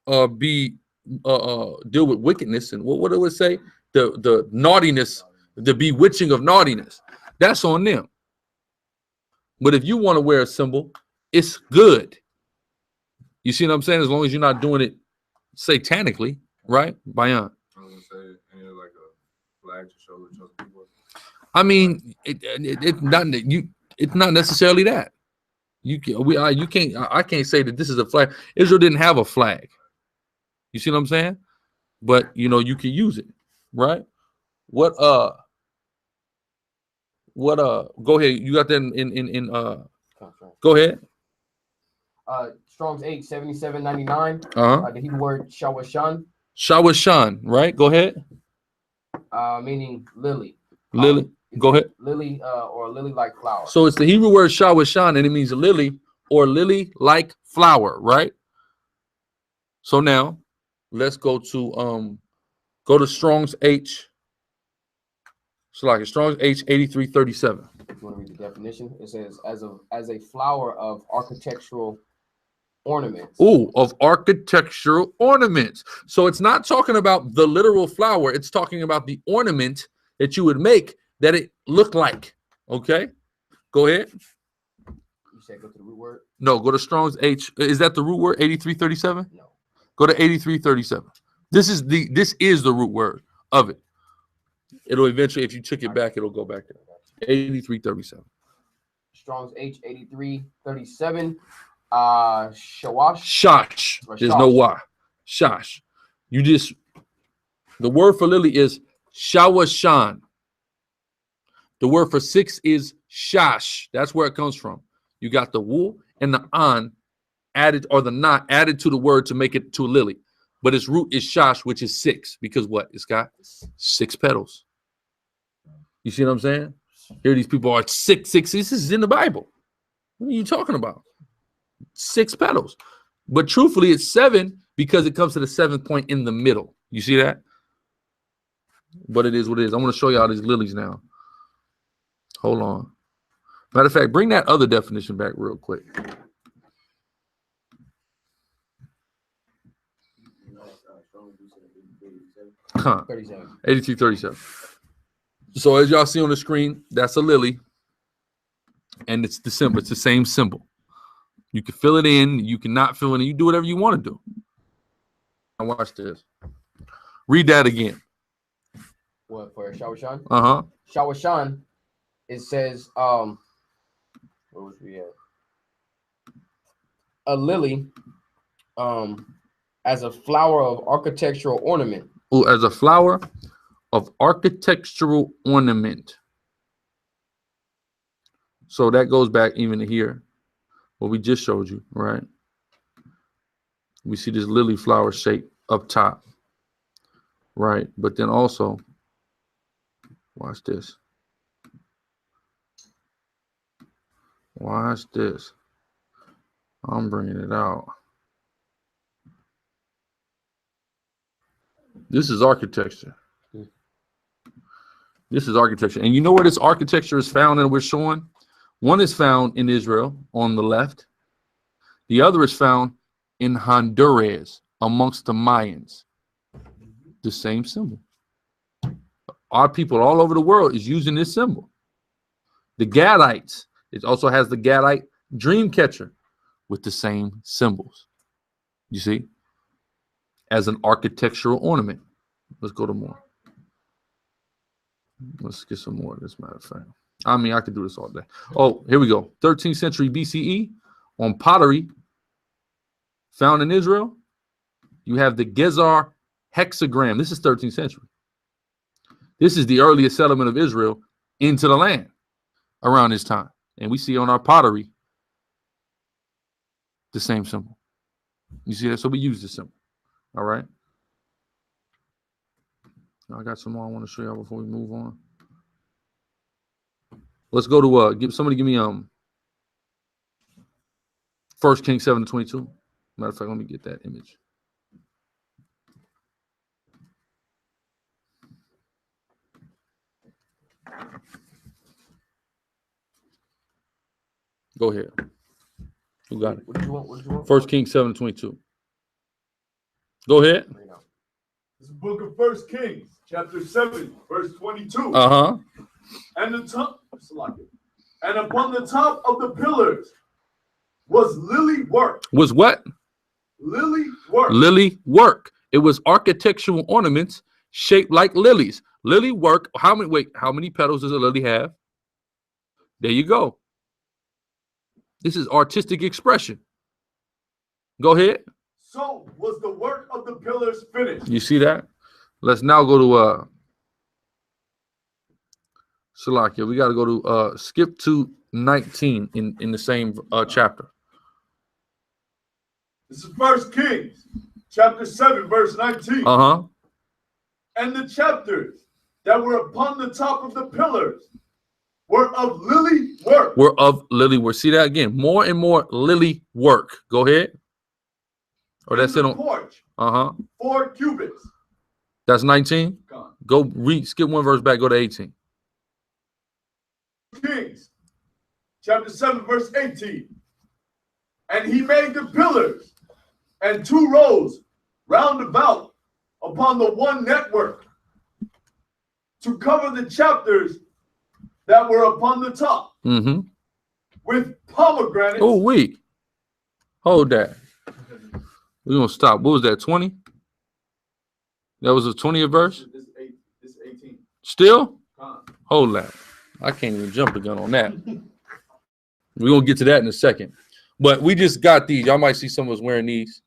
deal with wickedness, and what do it say? The naughtiness, the bewitching of naughtiness. That's on them. But if you want to wear a symbol, it's good. You see what I'm saying? As long as you're not doing it satanically, right? Bayan. I was gonna say, any like a flag to show the chosen people. I mean, it's not necessarily that. I can't say that this is a flag. Israel didn't have a flag. You see what I'm saying? But you know, you can use it, right? Go ahead. You got that go ahead. Strong's H7799. The Hebrew word shawashan. Shawashan, right? Go ahead. Meaning lily. Lily. Go ahead. Lily or lily-like flower. So it's the Hebrew word shawashan, and it means lily or lily-like flower, right? So now let's go to Strong's H. So like Strong's H8337. You want to read the definition? It says as a flower of architectural ornaments. Oh, of architectural ornaments. So it's not talking about the literal flower. It's talking about the ornament that you would make that it looked like. Okay, go ahead. You said go to the root word? No, go to Strong's H. Is that the root word 8337? No. Go to 8337. This is the root word of it. It'll eventually, if you took it back, it'll go back there. 8337. Strong's H8337. Shawash. Shash. There's no Y. Shash. The word for lily is shawashan. The word for 6 is shash. That's where it comes from. You got the wool and the an added, or the not added to the word to make it to a lily. But its root is shash, which is 6, because what? It's got 6 petals. You see what I'm saying? Here these people are 6. This is in the Bible. What are you talking about? 6 petals. But truthfully, it's 7 because it comes to the 7th point in the middle. You see that? But it is what it is. I want to show y'all these lilies now. Hold on. Matter of fact, bring that other definition back real quick. Huh. 8337. So as y'all see on the screen, that's a lily. And it's the symbol. It's the same symbol. You can fill it in. You cannot fill it in. You do whatever you want to do. Now watch this. Read that again. What, for Shawashan? Uh-huh. Shawashan, it says, where was we at? A lily, as a flower of architectural ornament. Oh, as a flower of architectural ornament. So that goes back even to here, what we just showed you, right? We see this lily flower shape up top, right? But then also, watch this. Watch this. I'm bringing it out. This is architecture. This is architecture. And you know where this architecture is found and we're showing? One is found in Israel on the left. The other is found in Honduras amongst the Mayans. The same symbol. Our people all over the world is using this symbol. The Gadites, it also has the Gadite dream catcher with the same symbols. You see? As an architectural ornament. Let's go to more. Let's get some more, as a matter of fact. I mean, I could do this all day. Oh, here we go. 13th century BCE on pottery found in Israel. You have the Gezar hexagram. This is 13th century. This is the earliest settlement of Israel into the land around this time. And we see on our pottery the same symbol. You see that? So we use this symbol. All right. I got some more I want to show y'all before we move on. Let's go to somebody give me 1 Kings 7:22. Matter of fact, let me get that image. Go ahead. Who got it? What did you want? 1 Kings 7:22. Go ahead. This is the book of 1 Kings, chapter 7, verse 22. Uh-huh. And upon the top of the pillars was lily work. Was what? Lily work. Lily work. It was architectural ornaments shaped like lilies. Lily work. How many petals does a lily have? There you go. This is artistic expression. Go ahead. So was the work of the pillars finished. You see that? Let's now go to Salakia. We got to go to skip to 19 in the same chapter. This is 1 Kings, chapter 7, verse 19. Uh-huh. And the chapters that were upon the top of the pillars were of lily work. Were of lily work. See that again? More and more lily work. Go ahead. Or that's it on porch. 4 cubits. That's 19. Go read, skip 1 verse back, go to 18. Kings, chapter 7, verse 18. And he made the pillars and 2 rows round about upon the one network to cover the chapters that were upon the top with pomegranates. Oh, wait. Hold that. We're going to stop. What was that, 20? That was a 20th verse? This is 18. Still? Hold that. I can't even jump the gun on that. We're going to get to that in a second. But we just got these. Y'all might see some of us wearing these.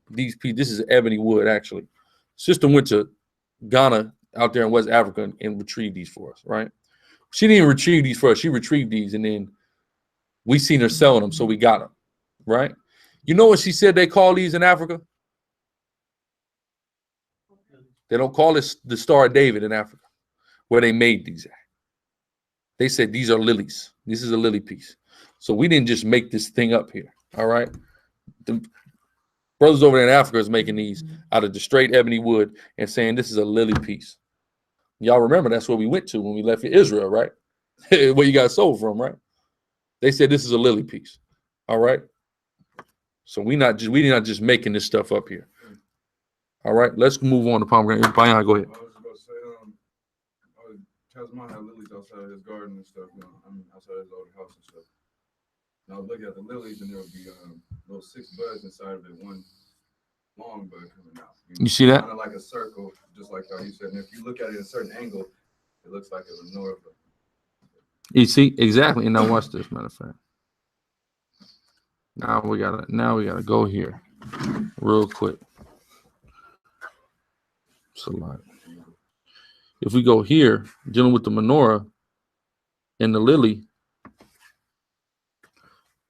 This is ebony wood, actually. Sister went to Ghana out there in West Africa and retrieved these for us, right? She didn't even retrieve these for us. She retrieved these, and then we seen her selling them, so we got them, right? You know what she said they call these in Africa? They don't call it the Star of David in Africa, where they made these at. They said these are lilies. This is a lily piece. So we didn't just make this thing up here, all right? The brothers over there in Africa is making these out of the straight ebony wood and saying this is a lily piece. Y'all remember that's where we went to when we left Israel, right? Where you got sold from, right? They said this is a lily piece, all right? So we're not just making this stuff up here. All right, let's move on to pomegranate. Bayan, go ahead. I was just about to say, Tasman had lilies outside of his garden and stuff, outside his old house and stuff. And I was looking at the lilies, and there would be little 6 buds inside of it, one long bud coming out. You see that? Kind of like a circle, just like how you said. And if you look at it at a certain angle, it looks like a menorah. You see exactly. And now watch this. Matter of fact. Now we gotta go here, real quick. It's a lot. If we go here, dealing with the menorah and the lily,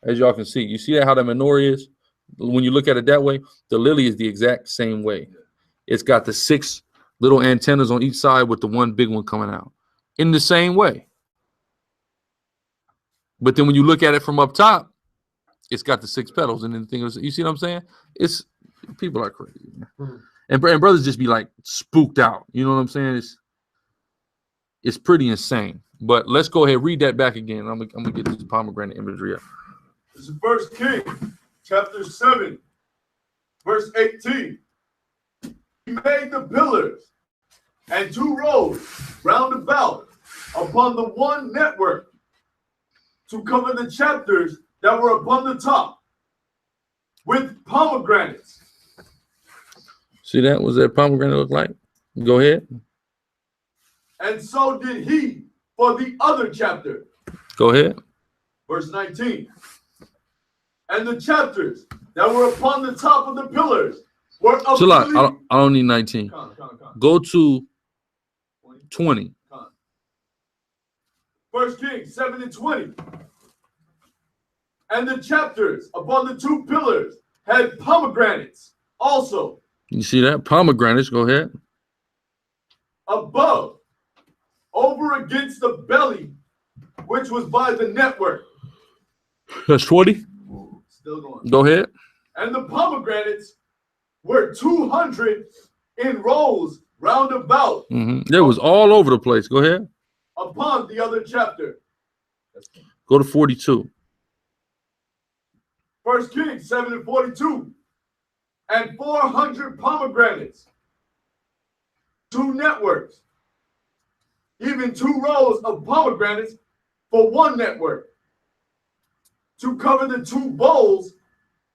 as y'all can see, you see how the menorah is? When you look at it that way, the lily is the exact same way. it's got the 6 little antennas on each side with the one big one coming out in the same way. But then when you look at it from up top, it's got the 6 petals, and then the thing is, you see what I'm saying? It's people are crazy, man. And brothers just be like spooked out. You know what I'm saying? It's pretty insane. But let's go ahead, read that back again. I'm gonna get this pomegranate imagery up. This is 1 Kings, chapter 7, verse 18. He made the pillars and 2 rows round about upon the one network to cover the chapters that were upon the top with pomegranates. See that? What's that pomegranate look like? Go ahead. And so did he for the other chapter. Go ahead. Verse 19. And the chapters that were upon the top of the pillars were of I don't need 19. Go to 20. 1 Kings 7 and 20. And the chapters upon the 2 pillars had pomegranates also. You see that? Pomegranates, go ahead. Above, over against the belly, which was by the network. That's 20. Still going. Go ahead. And the pomegranates were 200 in rows round about. It was all over the place. Go ahead. Upon the other chapter. Go to 42. 1 Kings 7 and 42. And 400 pomegranates. 2 networks. Even 2 rows of pomegranates for 1 network. To cover the 2 bowls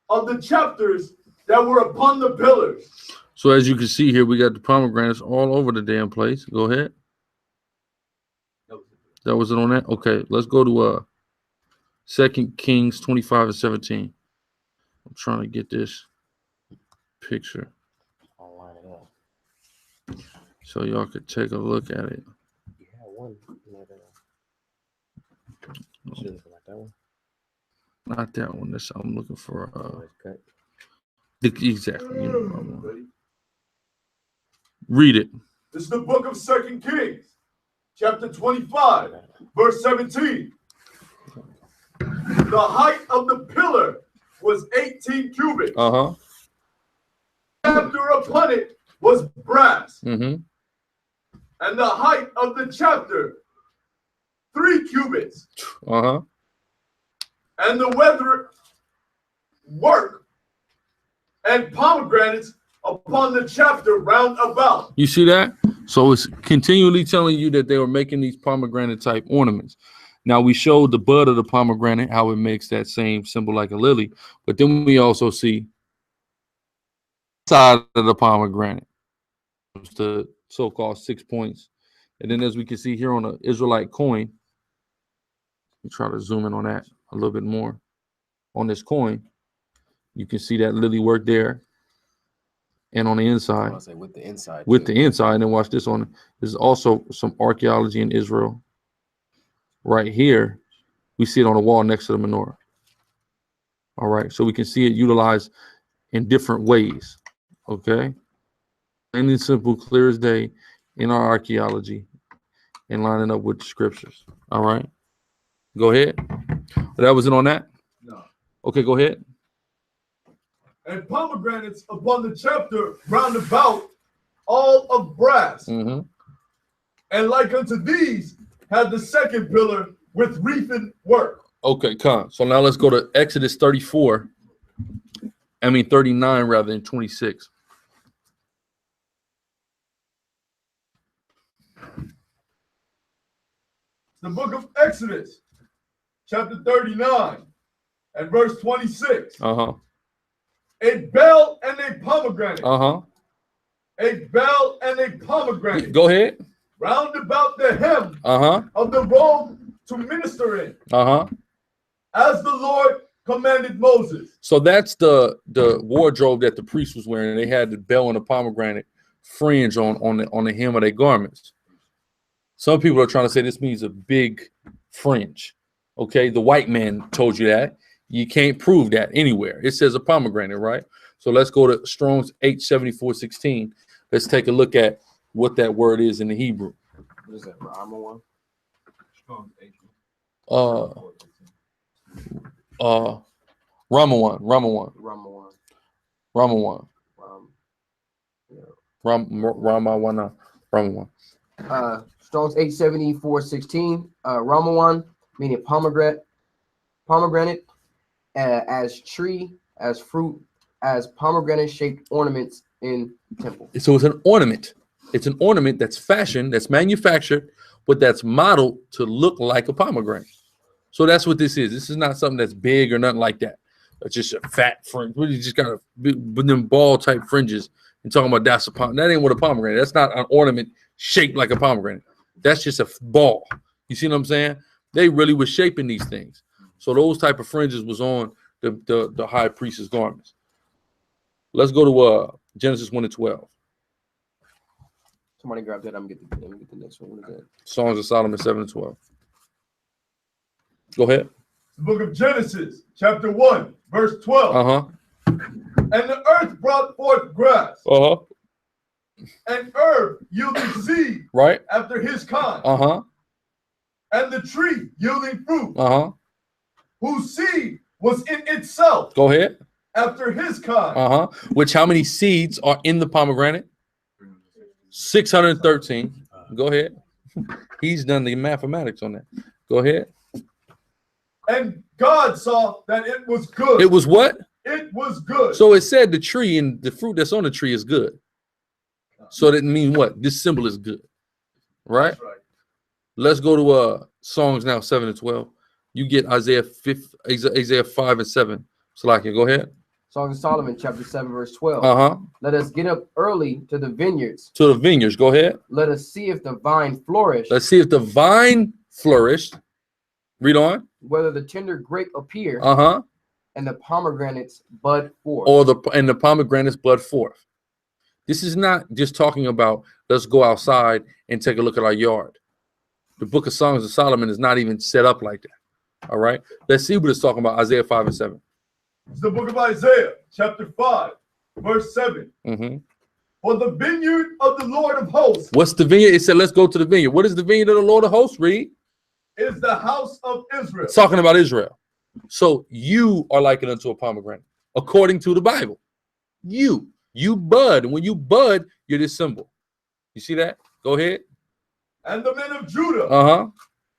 of the chapters that were upon the pillars. So as you can see here, we got the pomegranates all over the damn place. Go ahead. That was it on that? Okay, let's go to 2 Kings 25 and 17. I'm trying to get this picture I'll line it up. so y'all could take a look at it. You had one. Should have like that one. Not that one. This I'm looking for. Cut. Exactly. You know what I want. Read it. This is the book of 2 Kings, chapter 25, verse 17. The height of the pillar was 18 cubits. Uh-huh. Chapter upon it was brass. Mm-hmm. And the height of the chapter, 3 cubits. Uh-huh. And the weather work and pomegranates upon the chapter round about. You see that? So it's continually telling you that they were making these pomegranate type ornaments. Now we showed the bud of the pomegranate, how it makes that same symbol like a lily. But then we also see side of the pomegranate, the so-called 6 points. And then as we can see here on the Israelite coin, we try to zoom in on that a little bit more. On this coin, you can see that lily work there. And on the inside, I'll say with the inside. with the inside, and then watch this on. There's also some archaeology in Israel. Right here, we see it on the wall next to the menorah. All right, so we can see it utilized in different ways. Okay, plain and simple, clear as day in our archaeology, and lining up with the scriptures. All right, go ahead. That was it on that. No. Okay, go ahead. And pomegranates upon the chapter round about, all of brass. Mm-hmm. And like unto these had the second pillar with wreathen work. Okay, come. So now let's go to Exodus 34. 39 rather than 26. The book of Exodus, chapter 39 and verse 26. Uh-huh. A bell and a pomegranate. Uh-huh. A bell and a pomegranate. Go ahead. Round about the hem Uh-huh. of the robe to minister in. Uh-huh. As the Lord commanded Moses. So that's the wardrobe that the priest was wearing. They had the bell and the pomegranate fringe on the hem of their garments. Some people are trying to say this means a big fringe. Okay, the white man told you that. You can't prove that anywhere. It says a pomegranate, right? So let's go to Strong's 874:16. Let's take a look at what that word is in the Hebrew. What is that? Rama one? Rama one. Rama one. Strong's 870-416. Rama one, meaning pomegranate, as tree, as fruit, as pomegranate shaped ornaments in temple. So it's an ornament. It's an ornament that's fashioned, that's manufactured, but that's modeled to look like a pomegranate. So that's what this is. This is not something that's big or nothing like that. It's just a fat fringe. You just got a them ball type fringes and talking about that's a pomegranate. That ain't what a pomegranate. That's not an ornament shaped like a pomegranate. That's just a ball. You see what I'm saying? They really were shaping these things. So those type of fringes was on the high priest's garments. Let's go to Genesis 1:12. Somebody grab that. Let me get the next one. What is that? Songs of Solomon 7:12. Go ahead. The book of Genesis, chapter 1, verse 12. And the earth brought forth grass. And herb yielding seed. Right. After his kind. And the tree yielding fruit. Whose seed was in itself. Go ahead. After his kind. Which how many seeds are in the pomegranate? 613. Go ahead. He's done the mathematics on that. Go ahead. And God saw that it was good. It was what? It was good. So it said the tree and the fruit that's on the tree is good. So that means what? This symbol is good. Right? That's right. Let's go to Songs now 7:12. You get Isaiah 5:7. Salakia, go ahead. Song of Solomon, chapter 7, verse 12. Let us get up early to the vineyards. To the vineyards, go ahead. Let us see if the vine flourished. Let's see if the vine flourished. Read on. Whether the tender grape appear. And the pomegranates bud forth. Or the pomegranates bud forth. This is not just talking about let's go outside and take a look at our yard. The book of Songs of Solomon is not even set up like that. All right. Let's see what it's talking about. Isaiah 5:7. It's the book of Isaiah, chapter 5, verse 7. For the vineyard of the Lord of hosts. What's the vineyard? It said, let's go to the vineyard. What is the vineyard of the Lord of hosts? Read. Is the house of Israel. It's talking about Israel. So you are likened unto a pomegranate, according to the Bible. You bud. And when you bud, you're this symbol. You see that? Go ahead. And the men of Judah.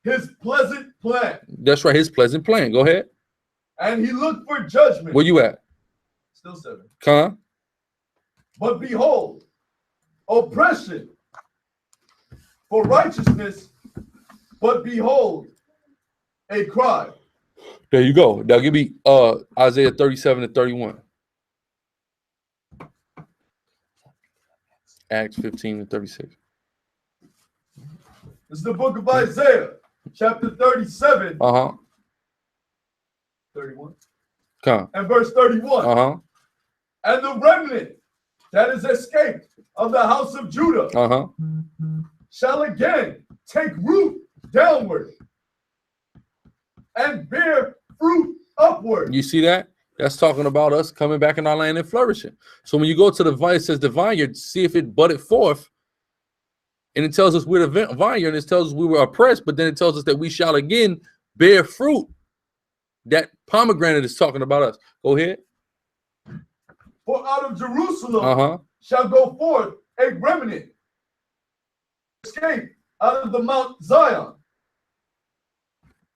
His pleasant plan. That's right. His pleasant plan. Go ahead. And he looked for judgment. Where you at? Still 7. But behold, oppression for righteousness. But behold, a cry. There you go. Now give me Isaiah 37:31. Acts 15:36. This is the book of Isaiah, chapter 37. 31. And verse 31. And the remnant that is escaped of the house of Judah shall again take root downward and bear fruit upward. You see that? That's talking about us coming back in our land and flourishing. So when you go to the vine, it says the vineyard, see if it budded forth. And it tells us we're the vineyard, and it tells us we were oppressed, but then it tells us that we shall again bear fruit. That pomegranate is talking about us. Go ahead. For out of Jerusalem shall go forth a remnant, escape out of the Mount Zion.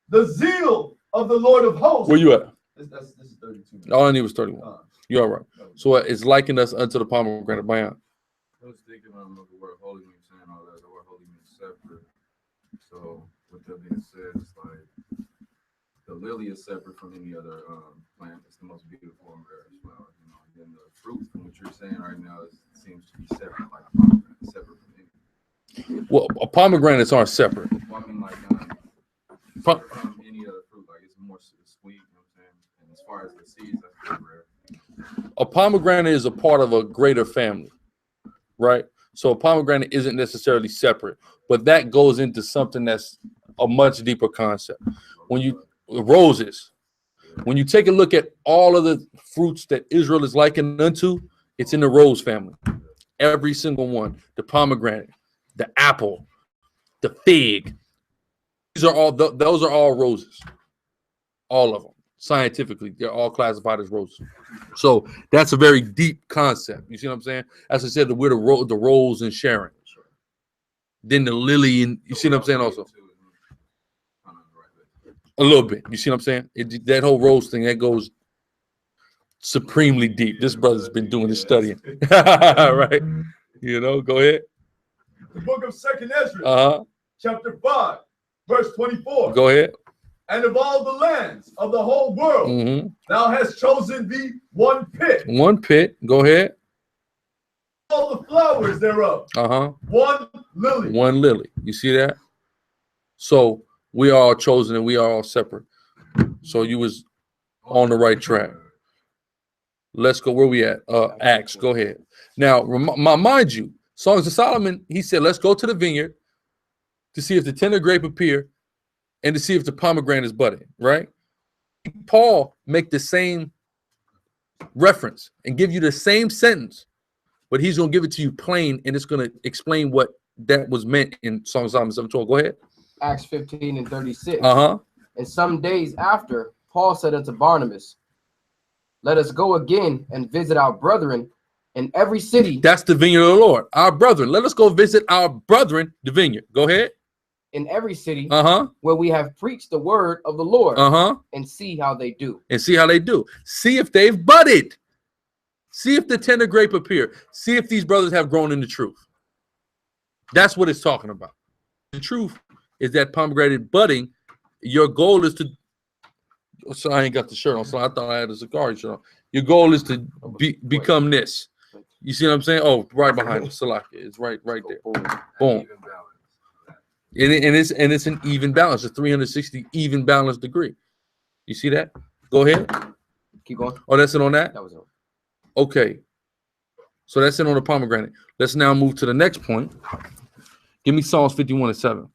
The zeal of the Lord of hosts. Where you at? This is 32. All I need was 31. You're all right. So it's likened us unto the pomegranate. Bayan. I was thinking of the word holy means saying all that. The word holy means separate. So with that being said, it's like the lily is separate from any other plant. It's the most beautiful and rarest flower. You know, and then the fruit from what you're saying right now seems to be separate, like pomegranate, separate from any. Well, pomegranates aren't separate. Well, I mean, like separate from any other fruit, like it's more sweet. You know what I'm saying? And as far as the seeds, that's very rare. A pomegranate is a part of a greater family, right? So a pomegranate isn't necessarily separate, but that goes into something that's a much deeper concept. When you roses, when you take a look at all of the fruits that Israel is likened unto, it's in the rose family. Every single one. The pomegranate, the apple, the fig. These are all those are all roses. All of them. Scientifically, they're all classified as roses. So that's a very deep concept. You see what I'm saying? As I said, we're the rose in Sharon. Then the lily, and you see what I'm saying also? A little bit. You see what I'm saying? That whole rose thing, that goes supremely deep. This brother's been doing his studying. Right? You know, go ahead. The book of 2nd Ezra, chapter 5, verse 24. Go ahead. And of all the lands of the whole world, thou hast chosen thee one pit. One pit. Go ahead. All the flowers thereof. One lily. One lily. You see that? So we are all chosen and we are all separate. So you was on the right track. Let's go. Where we at? Acts. Go ahead. Now, mind you, Songs of Solomon, he said, let's go to the vineyard to see if the tender grape appear and to see if the pomegranate is budding, right? Paul make the same reference and give you the same sentence, but he's going to give it to you plain, and it's going to explain what that was meant in Songs of Solomon 7:12. Go ahead. Acts 15 and 36. And some days after, Paul said unto Barnabas, let us go again and visit our brethren in every city. That's the vineyard of the Lord. Our brethren. Let us go visit our brethren, the vineyard. Go ahead. In every city where we have preached the word of the Lord and see how they do. And see how they do. See if they've budded. See if the tender grape appear. See if these brothers have grown in the truth. That's what it's talking about. The truth is that pomegranate budding. Your goal is to. So I ain't got the shirt on, so I thought I had a SICARRI shirt on. Your goal is to become this. You see what I'm saying? Oh, right behind Salaki. It's right there. Boom. And it's an even balance, a 360 even balance degree. You see that? Go ahead. Keep going. Oh, that's it on that? That was it. Okay. So that's it on the pomegranate. Let's now move to the next point. Give me Psalms 51 and 7.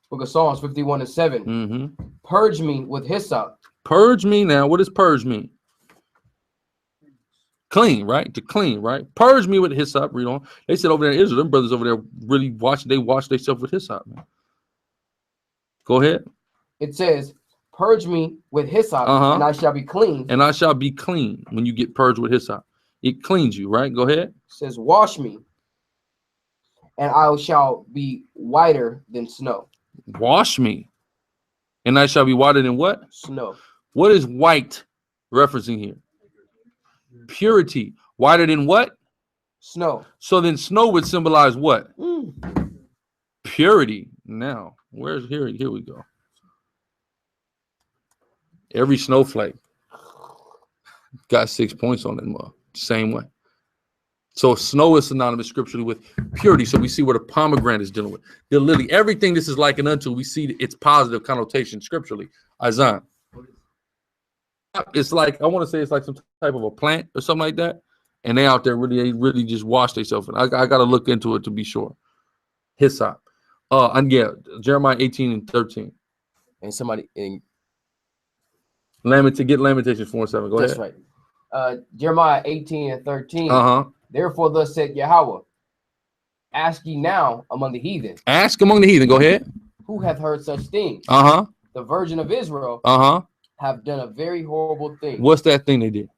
Book of Psalms 51 and 7. Purge me with hyssop. Purge me now. What does purge mean? Clean, right? To clean, right? Purge me with hyssop. Read on. They said over there in Israel, them brothers over there really wash themselves with hyssop, man. Go ahead. It says, purge me with hyssop, and I shall be clean. And I shall be clean when you get purged with hyssop. It cleans you, right? Go ahead. It says, wash me, and I shall be whiter than snow. Wash me, and I shall be whiter than what? Snow. What is white referencing here? Purity. Whiter than what? Snow. So then snow would symbolize what? Purity. Now, where's here? Here we go. Every snowflake got 6 points on it, same way. So snow is synonymous scripturally with purity. So we see where the pomegranate is dealing with. The lily, everything this is likened unto, we see its positive connotation scripturally. Isaiah. It's like, I want to say it's like some type of a plant or something like that. And they out there really just wash themselves. I got to look into it to be sure. Hyssop. And yeah, Jeremiah 18 and 13. And somebody in Lamentations 4 and 7. Go ahead. That's right. Jeremiah 18 and 13. Therefore, thus said Yahweh, ask ye now among the heathen. Ask among the heathen. Go ahead. Who hath heard such things? The virgin of Israel have done a very horrible thing. What's that thing they did?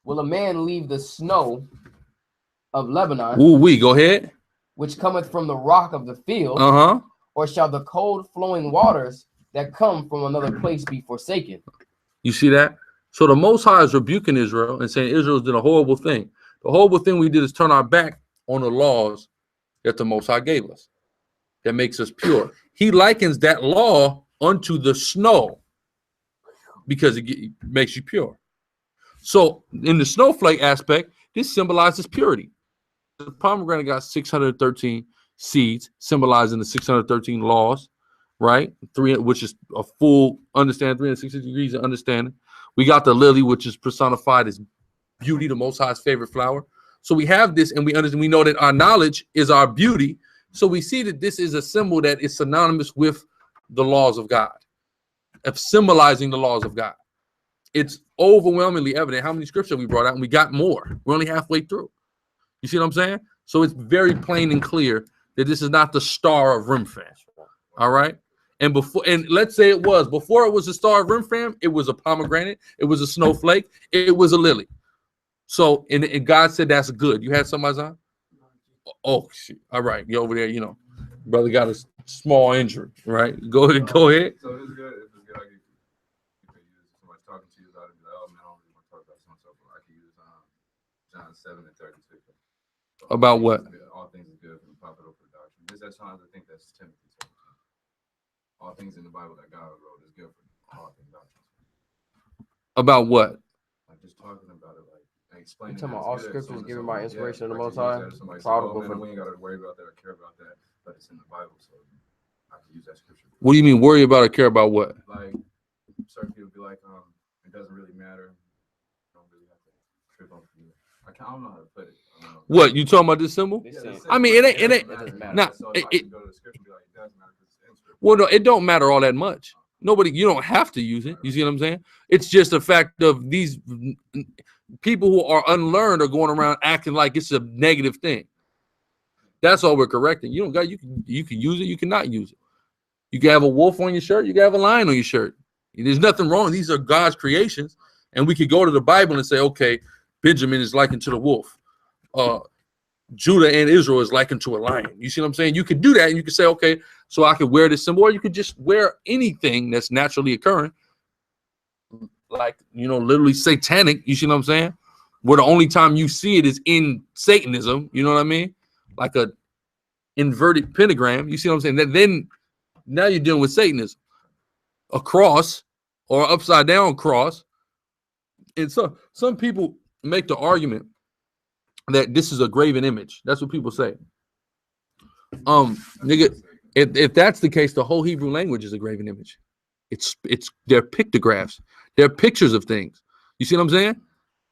Will a man leave the snow of Lebanon? Ooh, go ahead. Which cometh from the rock of the field? Or shall the cold flowing waters that come from another place be forsaken? You see that? So the Most High is rebuking Israel and saying Israel's did a horrible thing. The horrible thing we did is turn our back on the laws that the Most High gave us. That makes us pure. He likens that law unto the snow because it makes you pure. So in the snowflake aspect, this symbolizes purity. The pomegranate got 613 seeds, symbolizing the 613 laws, right? Which is a full understanding, 360 degrees of understanding. We got the lily, which is personified as beauty, the Most High's favorite flower. So we have this, and we understand, we know that our knowledge is our beauty. So we see that this is a symbol that is synonymous with the laws of God, of symbolizing the laws of God. It's overwhelmingly evident how many scriptures we brought out, and we got more. We're only halfway through. You see what I'm saying? So it's very plain and clear that this is not the Star of Remphan. All right. And before, and let's say it was, before it was the Star of Remphan, it was a pomegranate, it was a snowflake, it was a lily. So, and God said that's good. You had somebody's on? Oh, shit. All right. You over there, you know, brother got a small injury, right? Go ahead. Go ahead. So it's good. It's good. I can use somebody talking to you about it. Like, oh man, I don't really want to talk about so and so forth. I can use John 7:32. About what? All things is good and profitable for doctrine. This at times I think that's Timothy. All things in the Bible that God wrote is good for all things doctrine. About what? Like just talking about it, like explaining. Talking about all scriptures given by inspiration of the Most High. High. Prodigal for we ain't gotta worry about that or care about that, but it's in the Bible, so I can use that scripture. What do you mean worry about or care about what? Like certain people be like, it doesn't really matter. You don't really have to trip on you. I don't know how to put it. What you talking about this symbol? I mean, it ain't. Nah, well, no, it don't matter all that much. Nobody, you don't have to use it. You see what I'm saying? It's just a fact of these people who are unlearned are going around acting like it's a negative thing. That's all we're correcting. You don't got, you can use it, you cannot use it. You can have a wolf on your shirt, you can have a lion on your shirt. There's nothing wrong. These are God's creations, and we could go to the Bible and say, okay, Benjamin is likened to the wolf. Judah and Israel is likened to a lion. You see what I'm saying? You could do that, and you could say, okay, so I could wear this symbol, or you could just wear anything that's naturally occurring, like, you know, literally satanic. You see what I'm saying? Where the only time you see it is in Satanism. You know what I mean? Like a inverted pentagram. You see what I'm saying? Then now you're dealing with Satanism. A cross or upside down cross. And so some people make the argument that this is a graven image. That's what people say. Nigga, if that's the case, the whole Hebrew language is a graven image. They're pictographs. They're pictures of things. You see what I'm saying?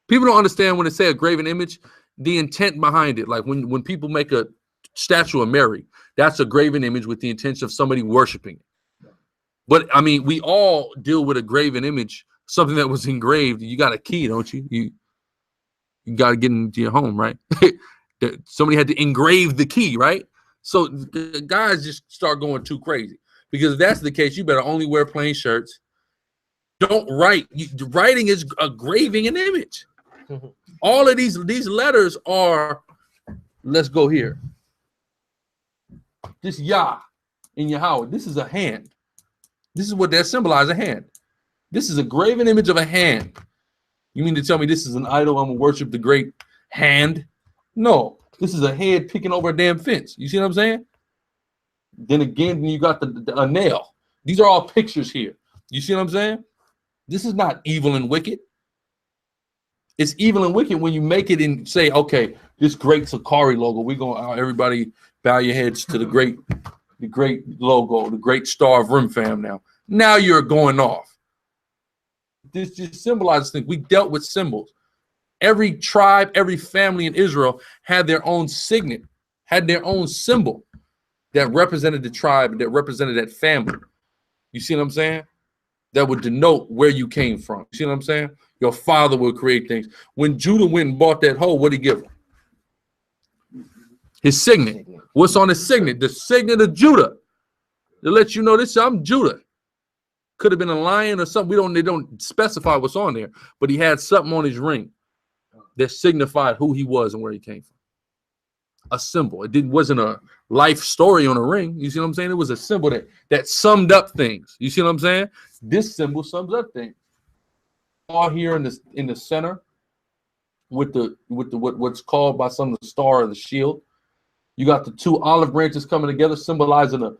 People don't understand when they say a graven image, the intent behind it. Like when people make a statue of Mary, that's a graven image with the intention of somebody worshiping it. But I mean, we all deal with a graven image, something that was engraved. You got a key, don't you? You got to get into your home, right? Somebody had to engrave the key, right? So the guys just start going too crazy, because if that's the case, you better only wear plain shirts. Don't write. Writing is engraving an image. All of these letters are, let's go here. This Yah in Yahweh, this is a hand. This is what that symbolizes, a hand. This is a graven image of a hand. You mean to tell me this is an idol? I'm gonna worship the great hand? No, this is a head picking over a damn fence. You see what I'm saying? Then again, you got a nail. These are all pictures here. You see what I'm saying? This is not evil and wicked. It's evil and wicked when you make it and say, okay, this great SICARRI logo. We're gonna everybody bow your heads to the great logo, the great Star of Remphan. Now you're going off. This just symbolizes things. We dealt with symbols. Every tribe, every family in Israel had their own signet, had their own symbol that represented the tribe, that represented that family. You see what I'm saying? That would denote where you came from. You see what I'm saying? Your father would create things. When Judah went and bought that hoe, what did he give him? His signet. What's on his signet? The signet of Judah. To let you know this, I'm Judah. Could have been a lion or something. They don't specify what's on there, but he had something on his ring that signified who he was and where he came from. A symbol. It wasn't a life story on a ring. You see what I'm saying? It was a symbol that summed up things. You see what I'm saying? This symbol sums up things. All here in the center with what's called by some the star or the shield. You got the two olive branches coming together, symbolizing the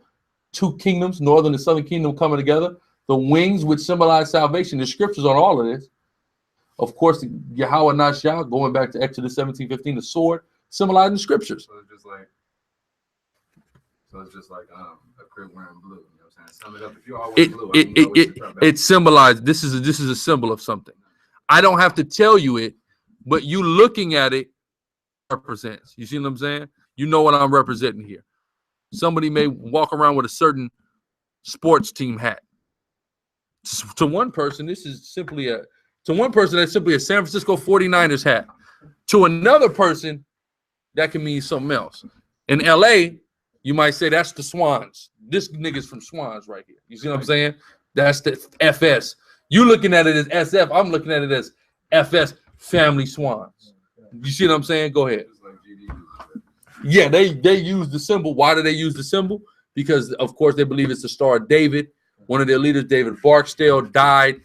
two kingdoms, northern and southern kingdom coming together. The wings, which symbolize salvation. The scriptures on all of this. Of course, the Yahweh Nashah, going back to Exodus 17:15, the sword, symbolizing the scriptures. So it's just like a crib wearing blue. You know what I'm saying? Sum it up. If you all wear blue, it symbolized this is a symbol of something. I don't have to tell you it, but you looking at it represents. You see what I'm saying? You know what I'm representing here. Somebody may walk around with a certain sports team hat. To one person, this is simply a to one person that's simply a San Francisco 49ers hat. To another person, that can mean something else. In LA, you might say that's the Swans. This nigga's from Swans right here. You see what I'm saying? That's the FS. You looking at it as SF. I'm looking at it as FS, Family Swans. You see what I'm saying? Go ahead. Yeah, they use the symbol. Why do they use the symbol? Because, of course, they believe it's the Star of David. One of their leaders, David Barksdale, died.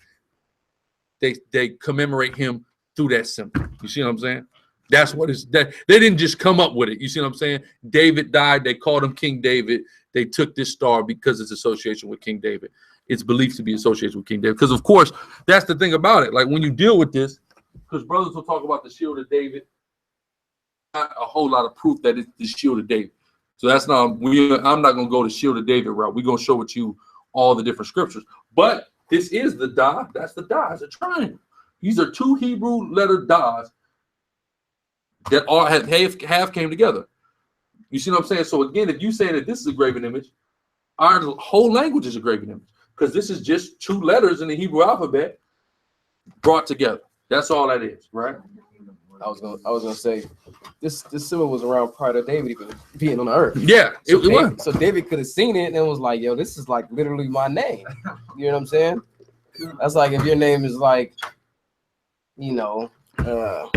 They commemorate him through that symbol. You see what I'm saying? That's what it's that they didn't just come up with it. You see what I'm saying? David died. They called him King David. They took this star because it's association with King David. It's believed to be associated with King David. Because, of course, that's the thing about it. Like when you deal with this, because brothers will talk about the shield of David, not a whole lot of proof that it's the shield of David. So that's not I'm not gonna go the shield of David route. We're gonna show it to you all the different scriptures. But this is the da. That's the da. It's a triangle. These are two Hebrew letter das that all half came together. You see what I'm saying? So again, if you say that this is a graven image, our whole language is a graven image because this is just two letters in the Hebrew alphabet brought together. That's all that is, right? I was gonna say this symbol was around prior to David even being on the earth. Yeah, so it was. So David could have seen it and was like, "Yo, this is like literally my name." You know what I'm saying? That's like if your name is like, you know, I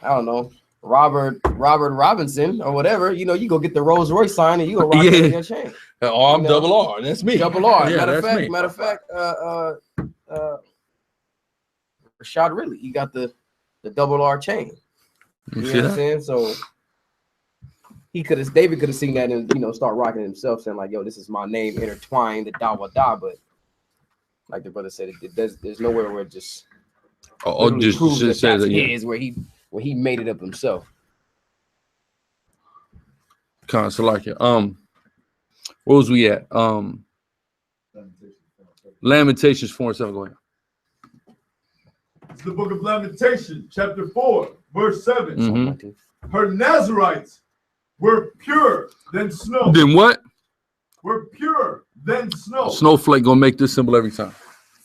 don't know, Robert Robinson or whatever. You know, you go get the Rolls Royce sign and you go rock it in your chain. Oh, I'm double R. That's me. Double R. Yeah, Matter of fact, Rashad Ridley, you got the double R chain. You know what I'm saying? So David could have seen that and start rocking it himself, saying like, "Yo, this is my name intertwined, the da wa da." But like the brother said, there's nowhere where it just proves that that's his, where he made it up himself. Kind of like it. Where was we at? Lamentations 4:7. Go ahead. It's the book of Lamentations, chapter 4, verse 7. Mm-hmm. Her Nazarites were pure than snow. Then what? Were pure than snow. A snowflake gonna make this symbol every time,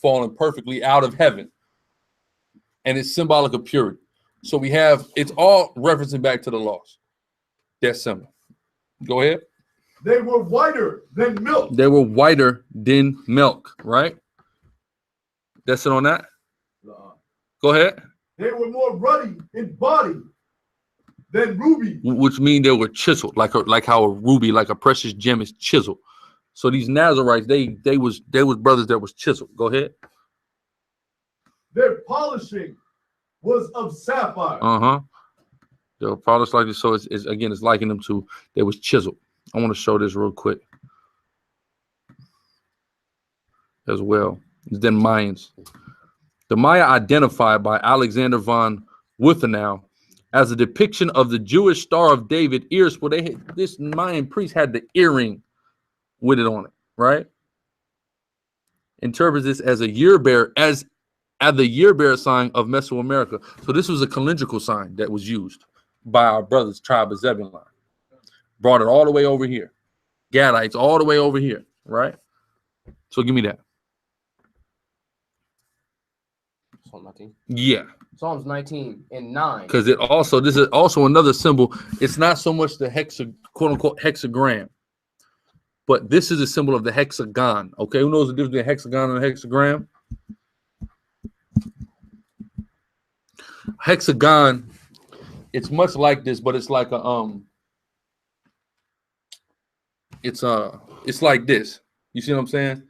falling perfectly out of heaven, and it's symbolic of purity. So we have it's all referencing back to the laws. That symbol. Go ahead. They were whiter than milk. They were whiter than milk, right? That's it on that. Go ahead. They were more ruddy in body than ruby. Which means they were chiseled, like how a ruby, like a precious gem, is chiseled. So these Nazarites, they was brothers that was chiseled. Go ahead. Their polishing was of sapphire. They were polished like this. So it's liking them to they was chiseled. I want to show this real quick as well. Then Mayans. The Maya identified by Alexander von Wuthenau as a depiction of the Jewish Star of David ears. Well, this Mayan priest had the earring with it on it, right? Interprets this as a year bearer, as the year bearer sign of Mesoamerica. So this was a calendrical sign that was used by our brothers, tribe of Zebulun. Brought it all the way over here. Gadites all the way over here, right? So give me that. Psalm 19. Yeah. Psalms 19 and 9. Because this is also another symbol. It's not so much the quote unquote hexagram, but this is a symbol of the hexagon. Okay, who knows the difference between a hexagon and a hexagram? Hexagon, it's much like this, but it's like a it's like this. You see what I'm saying?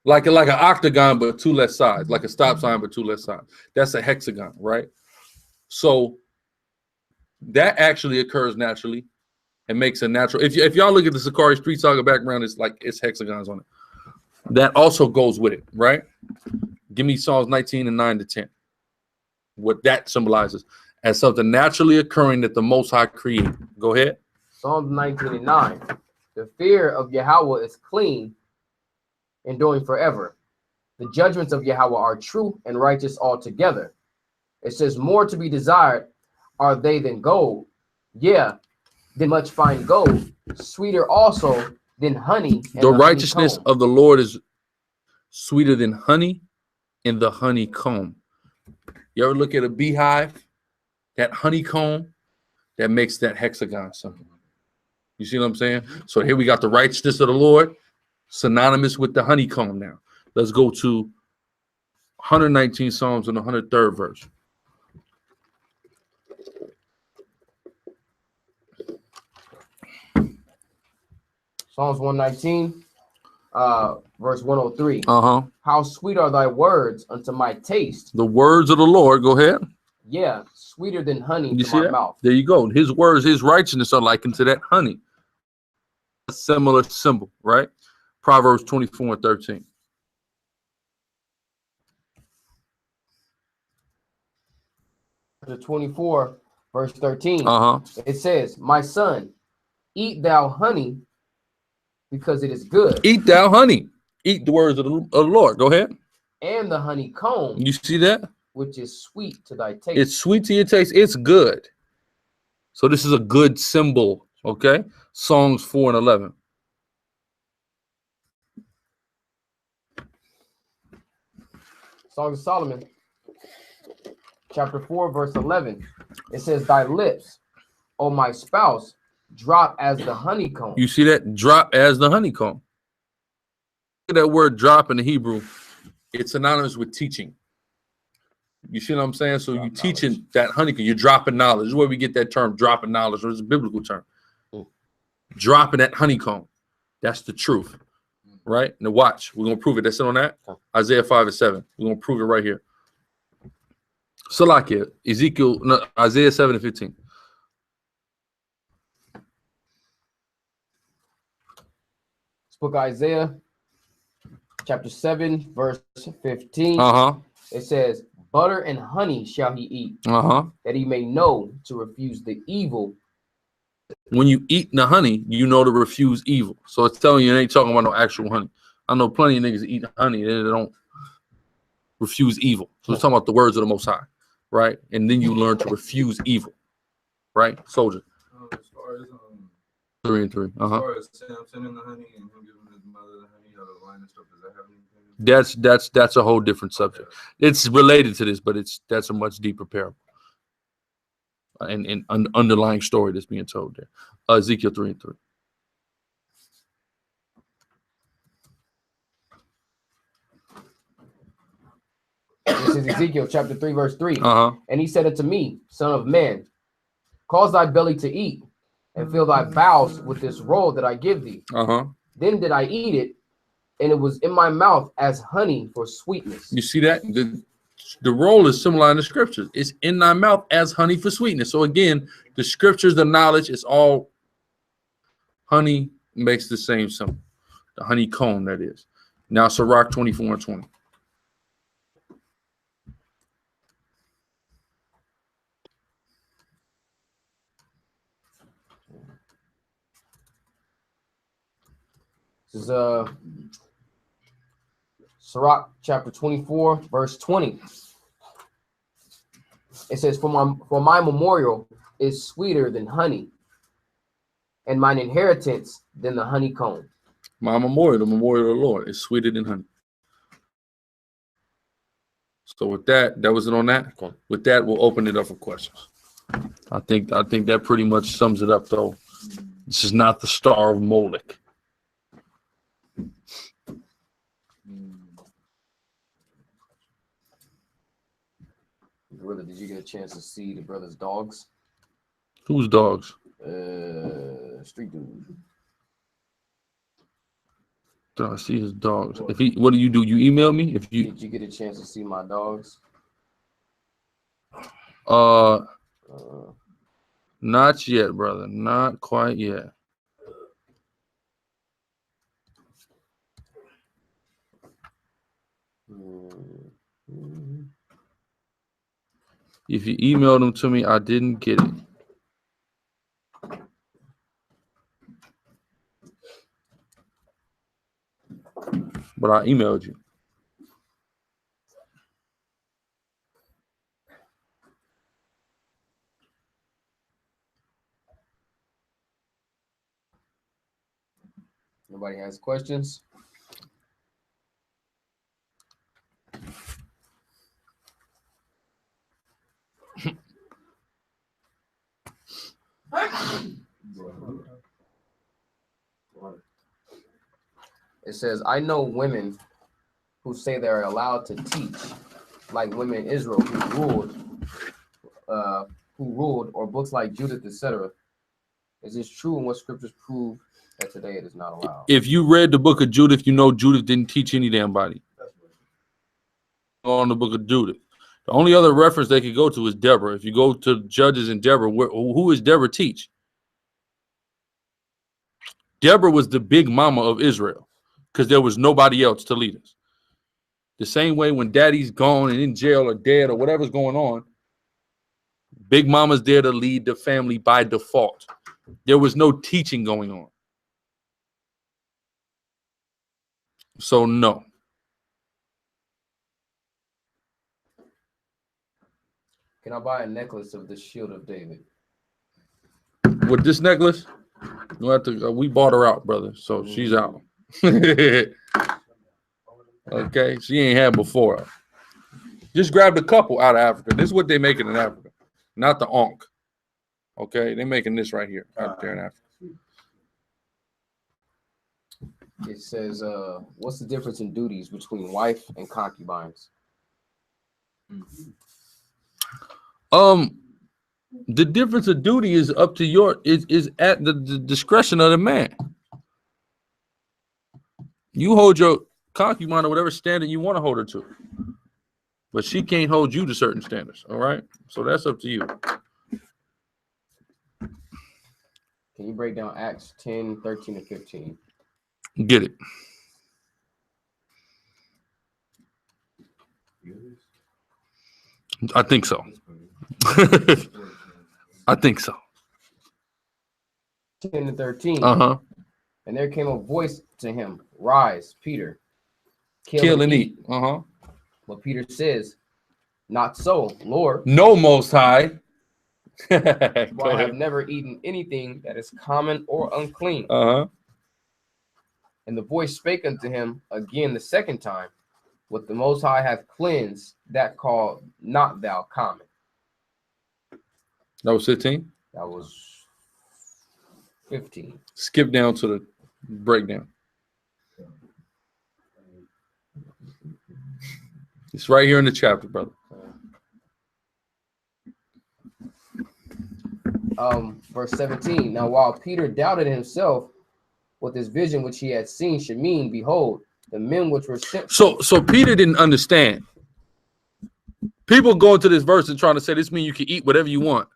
Like an octagon, but two less sides, like a stop sign, but two less sides. That's a hexagon, right? So that actually occurs naturally and makes a natural. If y'all look at the SICARRI Street Saga background, it's hexagons on it. That also goes with it, right? Give me Psalms 19 and 9 to 10. What that symbolizes as something naturally occurring that the Most High created. Go ahead. Psalms 19 and 9. The fear of Yahweh is clean, enduring forever. The judgments of Yahweh are true and righteous altogether. It says more to be desired are they than gold? Yeah, than much fine gold, sweeter also than honey. And The righteousness honeycomb. of the Lord is sweeter than honey and the honeycomb. You ever look at a beehive? That honeycomb that makes that hexagon symbol. You see what I'm saying? So here we got the righteousness of the Lord, synonymous with the honeycomb now. Let's go to 119 Psalms and the 103rd verse. Psalms 119, verse 103. Uh-huh. How sweet are thy words unto my taste. The words of the Lord, go ahead. Yeah, sweeter than honey You to see my that? mouth. There you go. His words, his righteousness are likened to that honey. A similar symbol, right? Proverbs 24 and 13. Chapter 24, verse 13. Uh-huh. It says, my son, eat thou honey, because it is good. Eat thou honey. Eat the words of the Lord. Go ahead. And the honeycomb, You see that? which is sweet to thy taste. It's sweet to your taste. It's good. So this is a good symbol, okay? Songs 4 and 11. Song of Solomon, chapter 4, verse 11. It says, thy lips, O my spouse, drop as the honeycomb. You see that? Drop as the honeycomb. Look at that word drop in the Hebrew. It's synonymous with teaching. You see what I'm saying? So you teaching that honeycomb. You're dropping knowledge. This is where we get that term, dropping knowledge. It's a biblical term. Dropping that honeycomb. That's the truth. Right? Now watch. We're going to prove it. That's it on that. Isaiah 5 and 7. We're going to prove it right here. Salakia, Ezekiel, no, Isaiah 7 and 15. This book of Isaiah, chapter 7, verse 15. Uh-huh. It says, butter and honey shall he eat, Uh-huh. that he may know to refuse the evil. When you eat the honey, you know to refuse evil. So it's telling you it ain't talking about no actual honey. I know plenty of niggas that eat honey and they don't refuse evil. So it's talking about the words of the Most High, right? And then you learn to refuse evil, right? Soldier. As far as 3 and 3. as Uh-huh. far as Samson and the honey and him giving his mother the honey out of the line and stuff, does that have anything? That's a whole different subject. It's related to this, but that's a much deeper parable. And underlying story that's being told there. Ezekiel 3 and 3. This is Ezekiel chapter 3, verse 3. Uh-huh. And he said unto me, son of man, cause thy belly to eat, and fill thy bowels with this roll that I give thee. Uh-huh. Then did I eat it, and it was in my mouth as honey for sweetness. You see that? The roll is similar in the scriptures. It's in thy mouth as honey for sweetness. So again, the scriptures, the knowledge, is all honey makes the same symbol. The honeycomb, that is. Now, Sirach 24 and 20. This is Sirach chapter 24, verse 20. It says, for my memorial is sweeter than honey, and mine inheritance than the honeycomb. My memorial, the memorial of the Lord, is sweeter than honey. So with that was it on that. Okay. With that, we'll open it up for questions. I think that pretty much sums it up, though. This is not the Star of Moloch. Gorilla, did you get a chance to see the brother's dogs? Whose dogs? Street dude. Did I see his dogs? What do? You email me? Did you get a chance to see my dogs? Not yet, brother. Not quite yet. If you emailed them to me, I didn't get it. But I emailed you. Nobody has questions? It says, I know women who say they're allowed to teach, like women in Israel who ruled, or books like Judith, etc. Is this true, and what scriptures prove that today it is not allowed? If you read the book of Judith, you know Judith didn't teach any damn body. On the book of Judith. The only other reference they could go to is Deborah. If you go to Judges and Deborah, who is Deborah teach? Deborah was the big mama of Israel because there was nobody else to lead us. The same way when daddy's gone and in jail or dead or whatever's going on, big mama's there to lead the family by default. There was no teaching going on. So no. Can I buy a necklace of the shield of David? With this necklace, you have to, we bought her out, brother. So she's out. Okay, she ain't had before. Just grabbed a couple out of Africa. This is what they making in Africa, not the onk. Okay, they're making this right here out there in Africa. It says, what's the difference in duties between wife and concubines? The difference of duty is up to your is at the discretion of the man. You hold your concubine or whatever standard you want to hold her to, but she can't hold you to certain standards. All right, so that's up to you. Can you break down Acts 10, 13, and 15? Get it. I think so. I think so. 10 and 13. Uh-huh. And there came a voice to him, rise, Peter, kill and eat. Uh-huh. But Peter says, not so, Lord. No, Most High. For I have never eaten anything that is common or unclean. Uh-huh. And the voice spake unto him again the second time, what the Most High hath cleansed, that call not thou common. That was 15? That was 15. Skip down to the breakdown. It's right here in the chapter, brother. Verse 17. Now while Peter doubted himself what this vision which he had seen should mean, behold, the men which were sent. So Peter didn't understand. People go into this verse and trying to say this means you can eat whatever you want.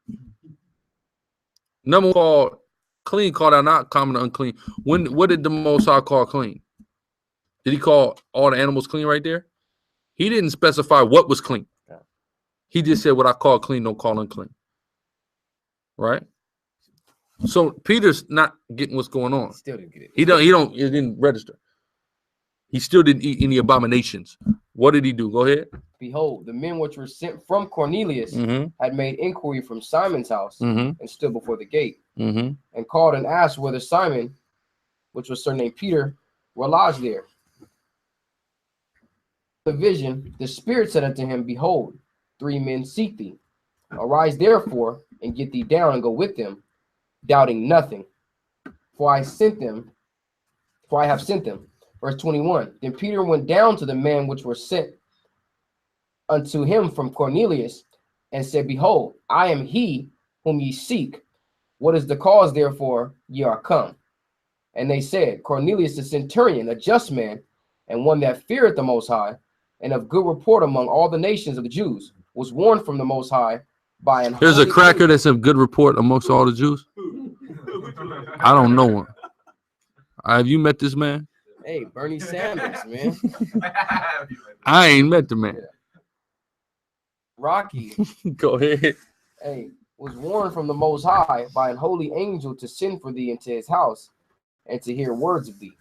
Number one called clean, called out not common or unclean. What did the Most High call clean? Did he call all the animals clean right there? He didn't specify what was clean. He just said what I call clean, don't call unclean. Right? So Peter's not getting what's going on. Still didn't get it. It didn't register. He still didn't eat any abominations. What did he do? Go ahead. Behold, the men which were sent from Cornelius had made inquiry from Simon's house and stood before the gate and called and asked whether Simon, which was surnamed Peter, were lodged there. The vision, the Spirit said unto him, behold, 3 men seek thee. Arise therefore and get thee down and go with them, doubting nothing. For I have sent them. Verse 21. Then Peter went down to the man which were sent unto him from Cornelius and said, behold, I am he whom ye seek. What is the cause therefore ye are come? And they said, Cornelius the centurion, a just man, and one that feareth the Most High, and of good report among all the nations of the Jews, was warned from the Most High by an There's a cracker that's of good report amongst all the Jews. I don't know one. Have you met this man? Hey, Bernie Sanders, man. I ain't met the man. Rocky. Go ahead. Hey, was warned from the Most High by an holy angel to send for thee into his house and to hear words of thee.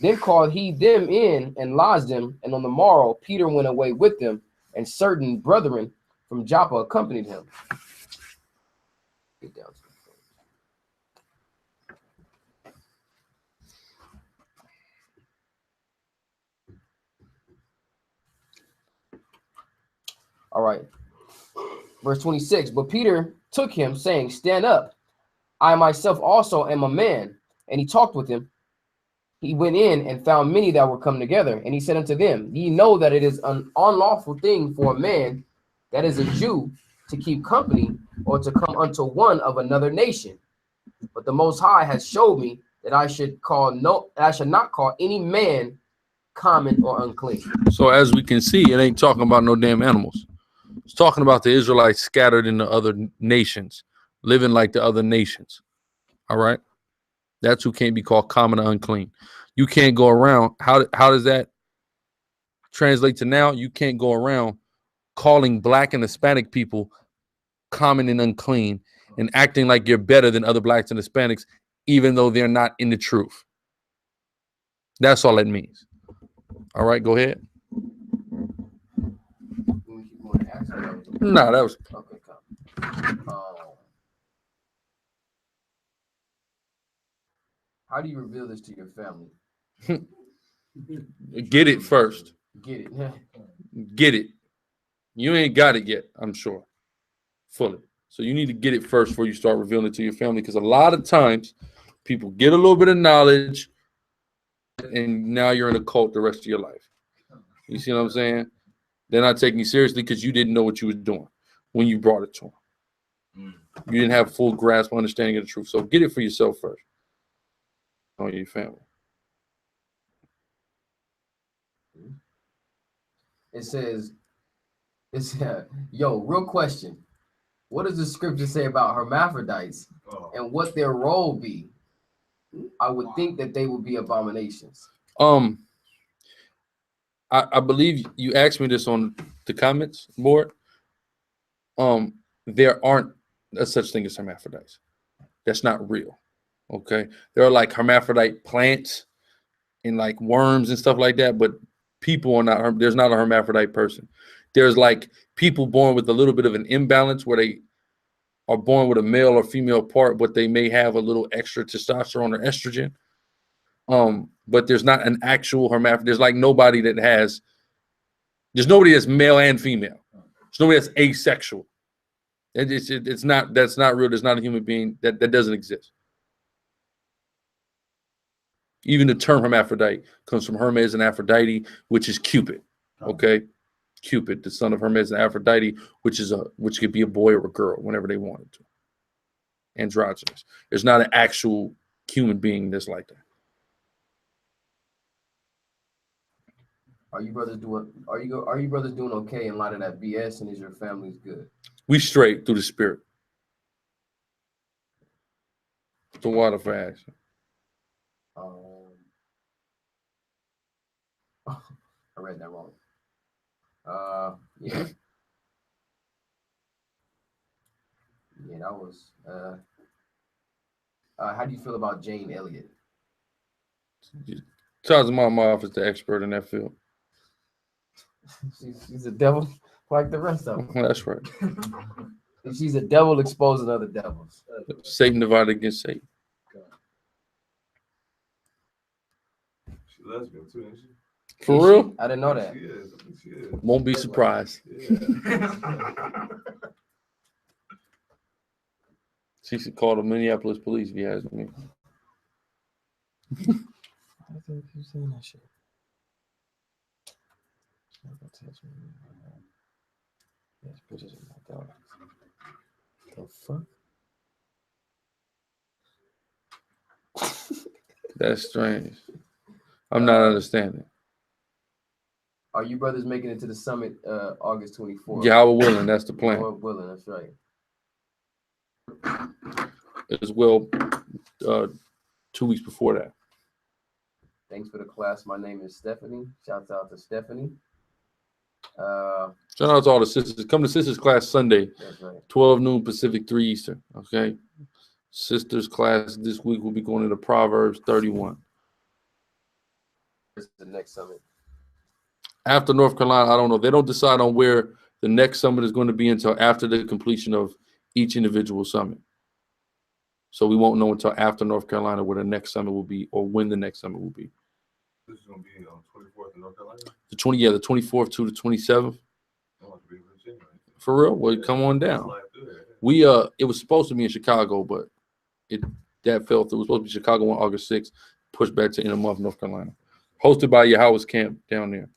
Then called he them in and lodged them, and on the morrow Peter went away with them, and certain brethren from Joppa accompanied him. Get down to All right. Verse 26. But Peter took him, saying, Stand up. I myself also am a man. And he talked with him. He went in and found many that were come together. And he said unto them, Ye know that it is an unlawful thing for a man that is a Jew to keep company or to come unto one of another nation. But the Most High has showed me that I should not call any man common or unclean. So as we can see, it ain't talking about no damn animals. It's talking about the Israelites scattered in the other nations, living like the other nations. All right. That's who can't be called common or unclean. You can't go around. How does that translate to now? You can't go around calling black and Hispanic people common and unclean and acting like you're better than other blacks and Hispanics, even though they're not in the truth. That's all it means. All right, go ahead. No, that was okay. How do you reveal this to your family? Get it first. Get it. Get it. You ain't got it yet, I'm sure. Fully. So you need to get it first before you start revealing it to your family, because a lot of times people get a little bit of knowledge and now you're in a cult the rest of your life. You see what I'm saying? They're not taking you seriously because you didn't know what you was doing when you brought it to them. You didn't have full grasp or understanding of the truth. So get it for yourself first. On your family. It says, yo, real question. What does the scripture say about hermaphrodites and what their role be? I would think that they would be abominations. I believe you asked me this on the comments board. There aren't a such thing as hermaphrodites. That's not real. Okay, there are like hermaphrodite plants and like worms and stuff like that, but people are not. There's not a hermaphrodite person. There's like people born with a little bit of an imbalance where they are born with a male or female part, but they may have a little extra testosterone or estrogen. But there's not an actual hermaphrodite. There's like nobody that has. There's nobody that's male and female. There's nobody that's asexual. It's not. That's not real. There's not a human being that doesn't exist. Even the term hermaphrodite comes from Hermes and Aphrodite, which is Cupid. Okay, Cupid, the son of Hermes and Aphrodite, which could be a boy or a girl whenever they wanted to. Androgynous. There's not an actual human being that's like that. Are you brothers doing okay in light of that BS, and is your family's good? We straight through the spirit. The water for action. I read that wrong. Yeah. Yeah, that was how do you feel about Jane Elliott? Charles Mama is the expert in that field. She's a devil like the rest of them. That's right. She's a devil exposing other devils. Satan divided against Satan. She lesbian too, isn't she? For real? I didn't know that. She is. I think she is. Won't be surprised. Yeah. She should call the Minneapolis police if you ask me. I think you saying that shit. Yes, pictures of my dog. The fuck? That's strange. I'm not understanding. Are you brothers making it to the summit August 24th? Yahweh willing, that's the plan. Yahweh willing, that's right. As well, 2 weeks before that. Thanks for the class. My name is Stephanie. Shouts out to Stephanie. Shout out to all the sisters. Come to sisters class Sunday, That's right. 12 noon Pacific, 3 Eastern. Okay. Sisters class this week will be going into Proverbs 31. Where's the next summit? After North Carolina, I don't know. They don't decide on where the next summit is going to be until after the completion of each individual summit. So we won't know until after North Carolina where the next summit will be or when the next summit will be. This is gonna be on 24th in North Carolina. The 24th to the 27th. I want to be in Virginia. For real? Well, come on down. We it was supposed to be in Chicago, but that fell through. It was supposed to be Chicago on August 6th, pushed back to Innermouth, North Carolina. Hosted by Yahweh's camp down there.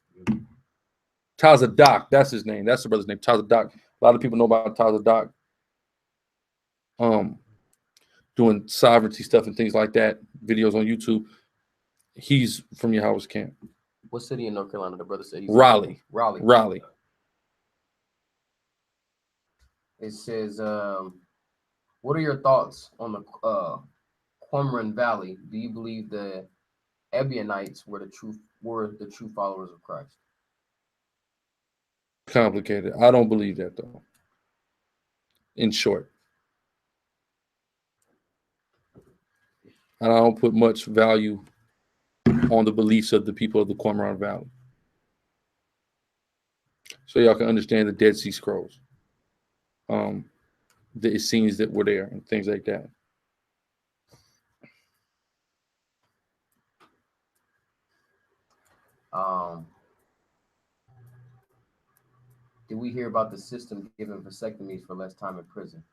Taza Doc, that's his name. That's the brother's name, Taza Doc. A lot of people know about Taza Doc. Doing sovereignty stuff and things like that, videos on YouTube. He's from Yahweh's camp. What city in North Carolina? The brother said he's Raleigh. Raleigh. Raleigh. It says, what are your thoughts on the Qumran Valley? Do you believe the Ebionites were the true followers of Christ? Complicated. I don't believe that though. In short. And I don't put much value on the beliefs of the people of the Qumran Valley. So y'all can understand the Dead Sea Scrolls. The Essenes that were there and things like that. Did we hear about the system giving vasectomies for less time in prison?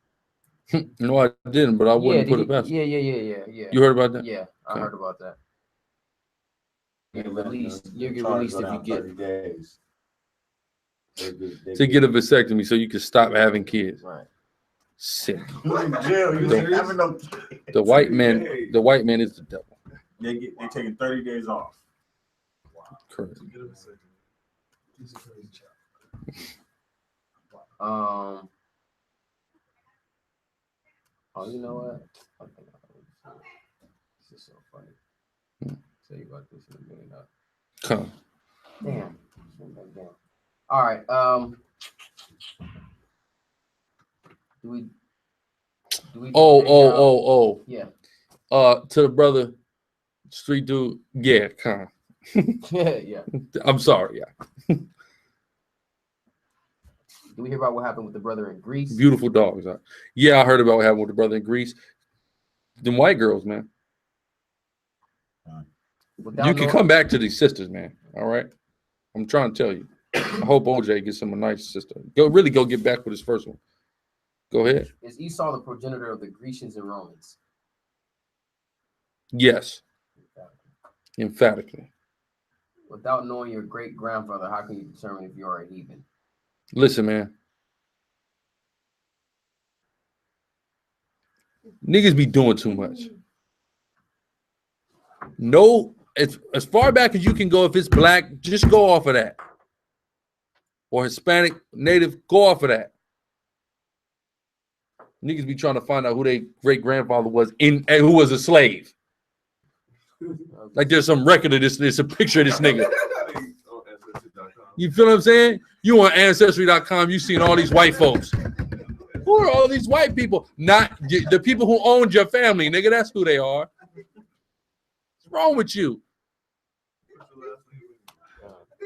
No, I didn't, but I wouldn't put it past. Yeah. You heard about that? Yeah, I heard about that. You get released if you get 30 days. To get a vasectomy so you can stop having kids. Right. Sick. The white man is the devil. They're taking 30 days off. Correct. Oh, you know what? I think this is so funny. Tell you about this in a minute. Come. Damn. All right. Do we? Oh. Yeah. To the brother, street dude. Yeah, come. Yeah. I'm sorry. Yeah. Do we hear about what happened with the brother in Greece? Beautiful dogs. Yeah, I heard about what happened with the brother in Greece. Them white girls, man. You can come back to these sisters, man. All right. I'm trying to tell you. I hope OJ gets him a nice sister. Go get back with his first one. Go ahead. Is Esau the progenitor of the Grecians and Romans? Yes. Emphatically. Without knowing your great grandfather, how can you determine if you are a heathen? Listen, man. Niggas be doing too much. No, as far back as you can go, if it's black, just go off of that. Or Hispanic, Native, go off of that. Niggas be trying to find out who their great grandfather was who was a slave. Like there's some record of this. There's a picture of this nigga. You feel what I'm saying? You on Ancestry.com, you seen all these white folks. Who are all these white people? Not the people who owned your family, nigga. That's who they are. What's wrong with you?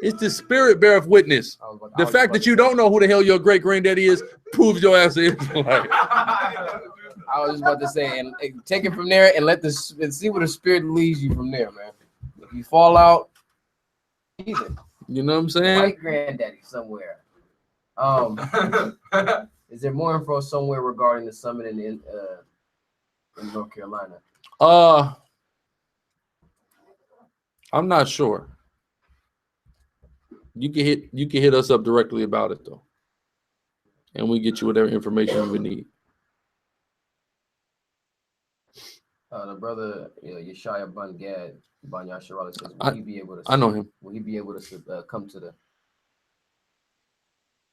It's the spirit beareth witness. The fact that you don't know who the hell your great granddaddy is proves your ass is like. I was just about to say, and take it from there and see where the spirit leads you from there, man. If you fall out, either. You know what I'm saying? White granddaddy somewhere. Is there more info somewhere regarding the summit in North Carolina? I'm not sure. You can hit us up directly about it though, and we get you whatever information you would need. The brother Yeshaya Bun YASHARAHLA says, will he be able to? I know him. Will he be able to come to the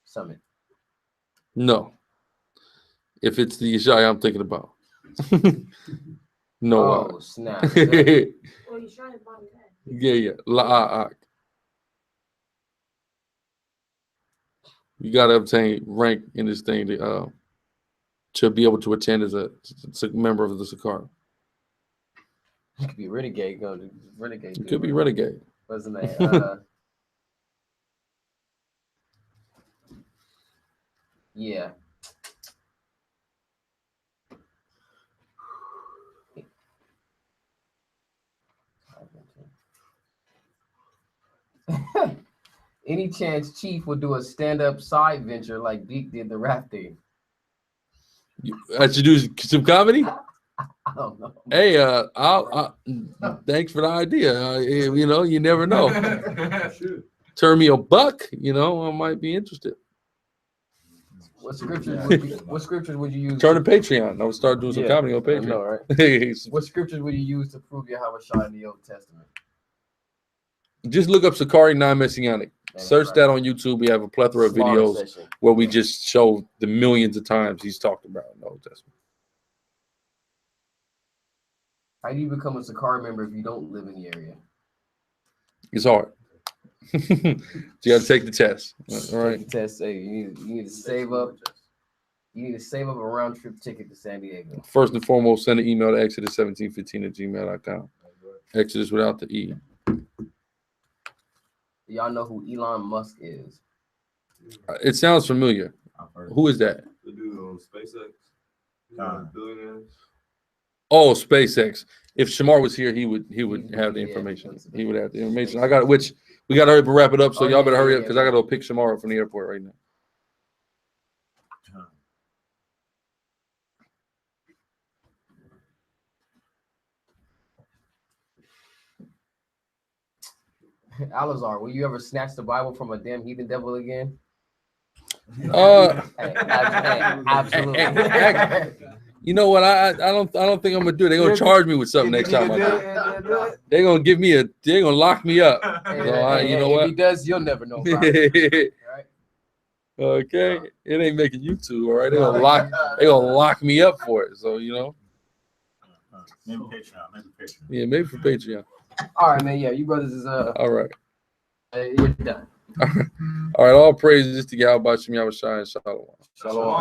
summit? No. If it's the Yeshaya I'm thinking about. No. Oh snap! Yeah. La'ak. You gotta obtain rank in this thing to be able to attend as a member of the SICARRI. It could be renegade. Renegade. It could be renegade. What's the name? Yeah. Any chance Chief would do a stand-up side venture like Deke did the rap thing? I should do some comedy. I don't know. Hey, thanks for the idea. You know, you never know. Turn me a buck, you know, I might be interested. What scriptures would you use? Turn to Patreon. I would start doing some comedy on Patreon. I know, right? What scriptures would you use to prove Yahawashi in the Old Testament? Just look up SICARRI non-messianic. Search that on YouTube. We have a plethora of videos where we just show the millions of times he's talked about in the Old Testament. How do you become a SICARRI member if you don't live in the area? It's hard. You got to take the test. All right. Take the test. Hey, you need to save up. You need to save up a round trip ticket to San Diego. First and foremost, send an email to exodus1715@gmail.com. Exodus without the E. Y'all know who Elon Musk is? It sounds familiar. Who is that? The dude on SpaceX. Billionaires. Oh, SpaceX. If Shamar was here, he would have the information. He would have the information. I got it. Which we got to hurry up and wrap it up. So y'all better hurry up because I got to go pick Shamar up from the airport right now. Alazar, will you ever snatch the Bible from a damn heathen devil again? Absolutely. You know what? I don't think I'm gonna do it. They're gonna charge me with something next time I do it. They're gonna give me they're gonna lock me up. So you know what? If he does, you'll never know about it. Right? Okay. It ain't making YouTube, all right? They're gonna lock me up for it. So you know. Maybe Patreon. Yeah, maybe for Patreon. All right, man. Yeah, you brothers is all right. You're done. All right, all praises to Yahweh Shem Yahawashi and Shalom. Shalom.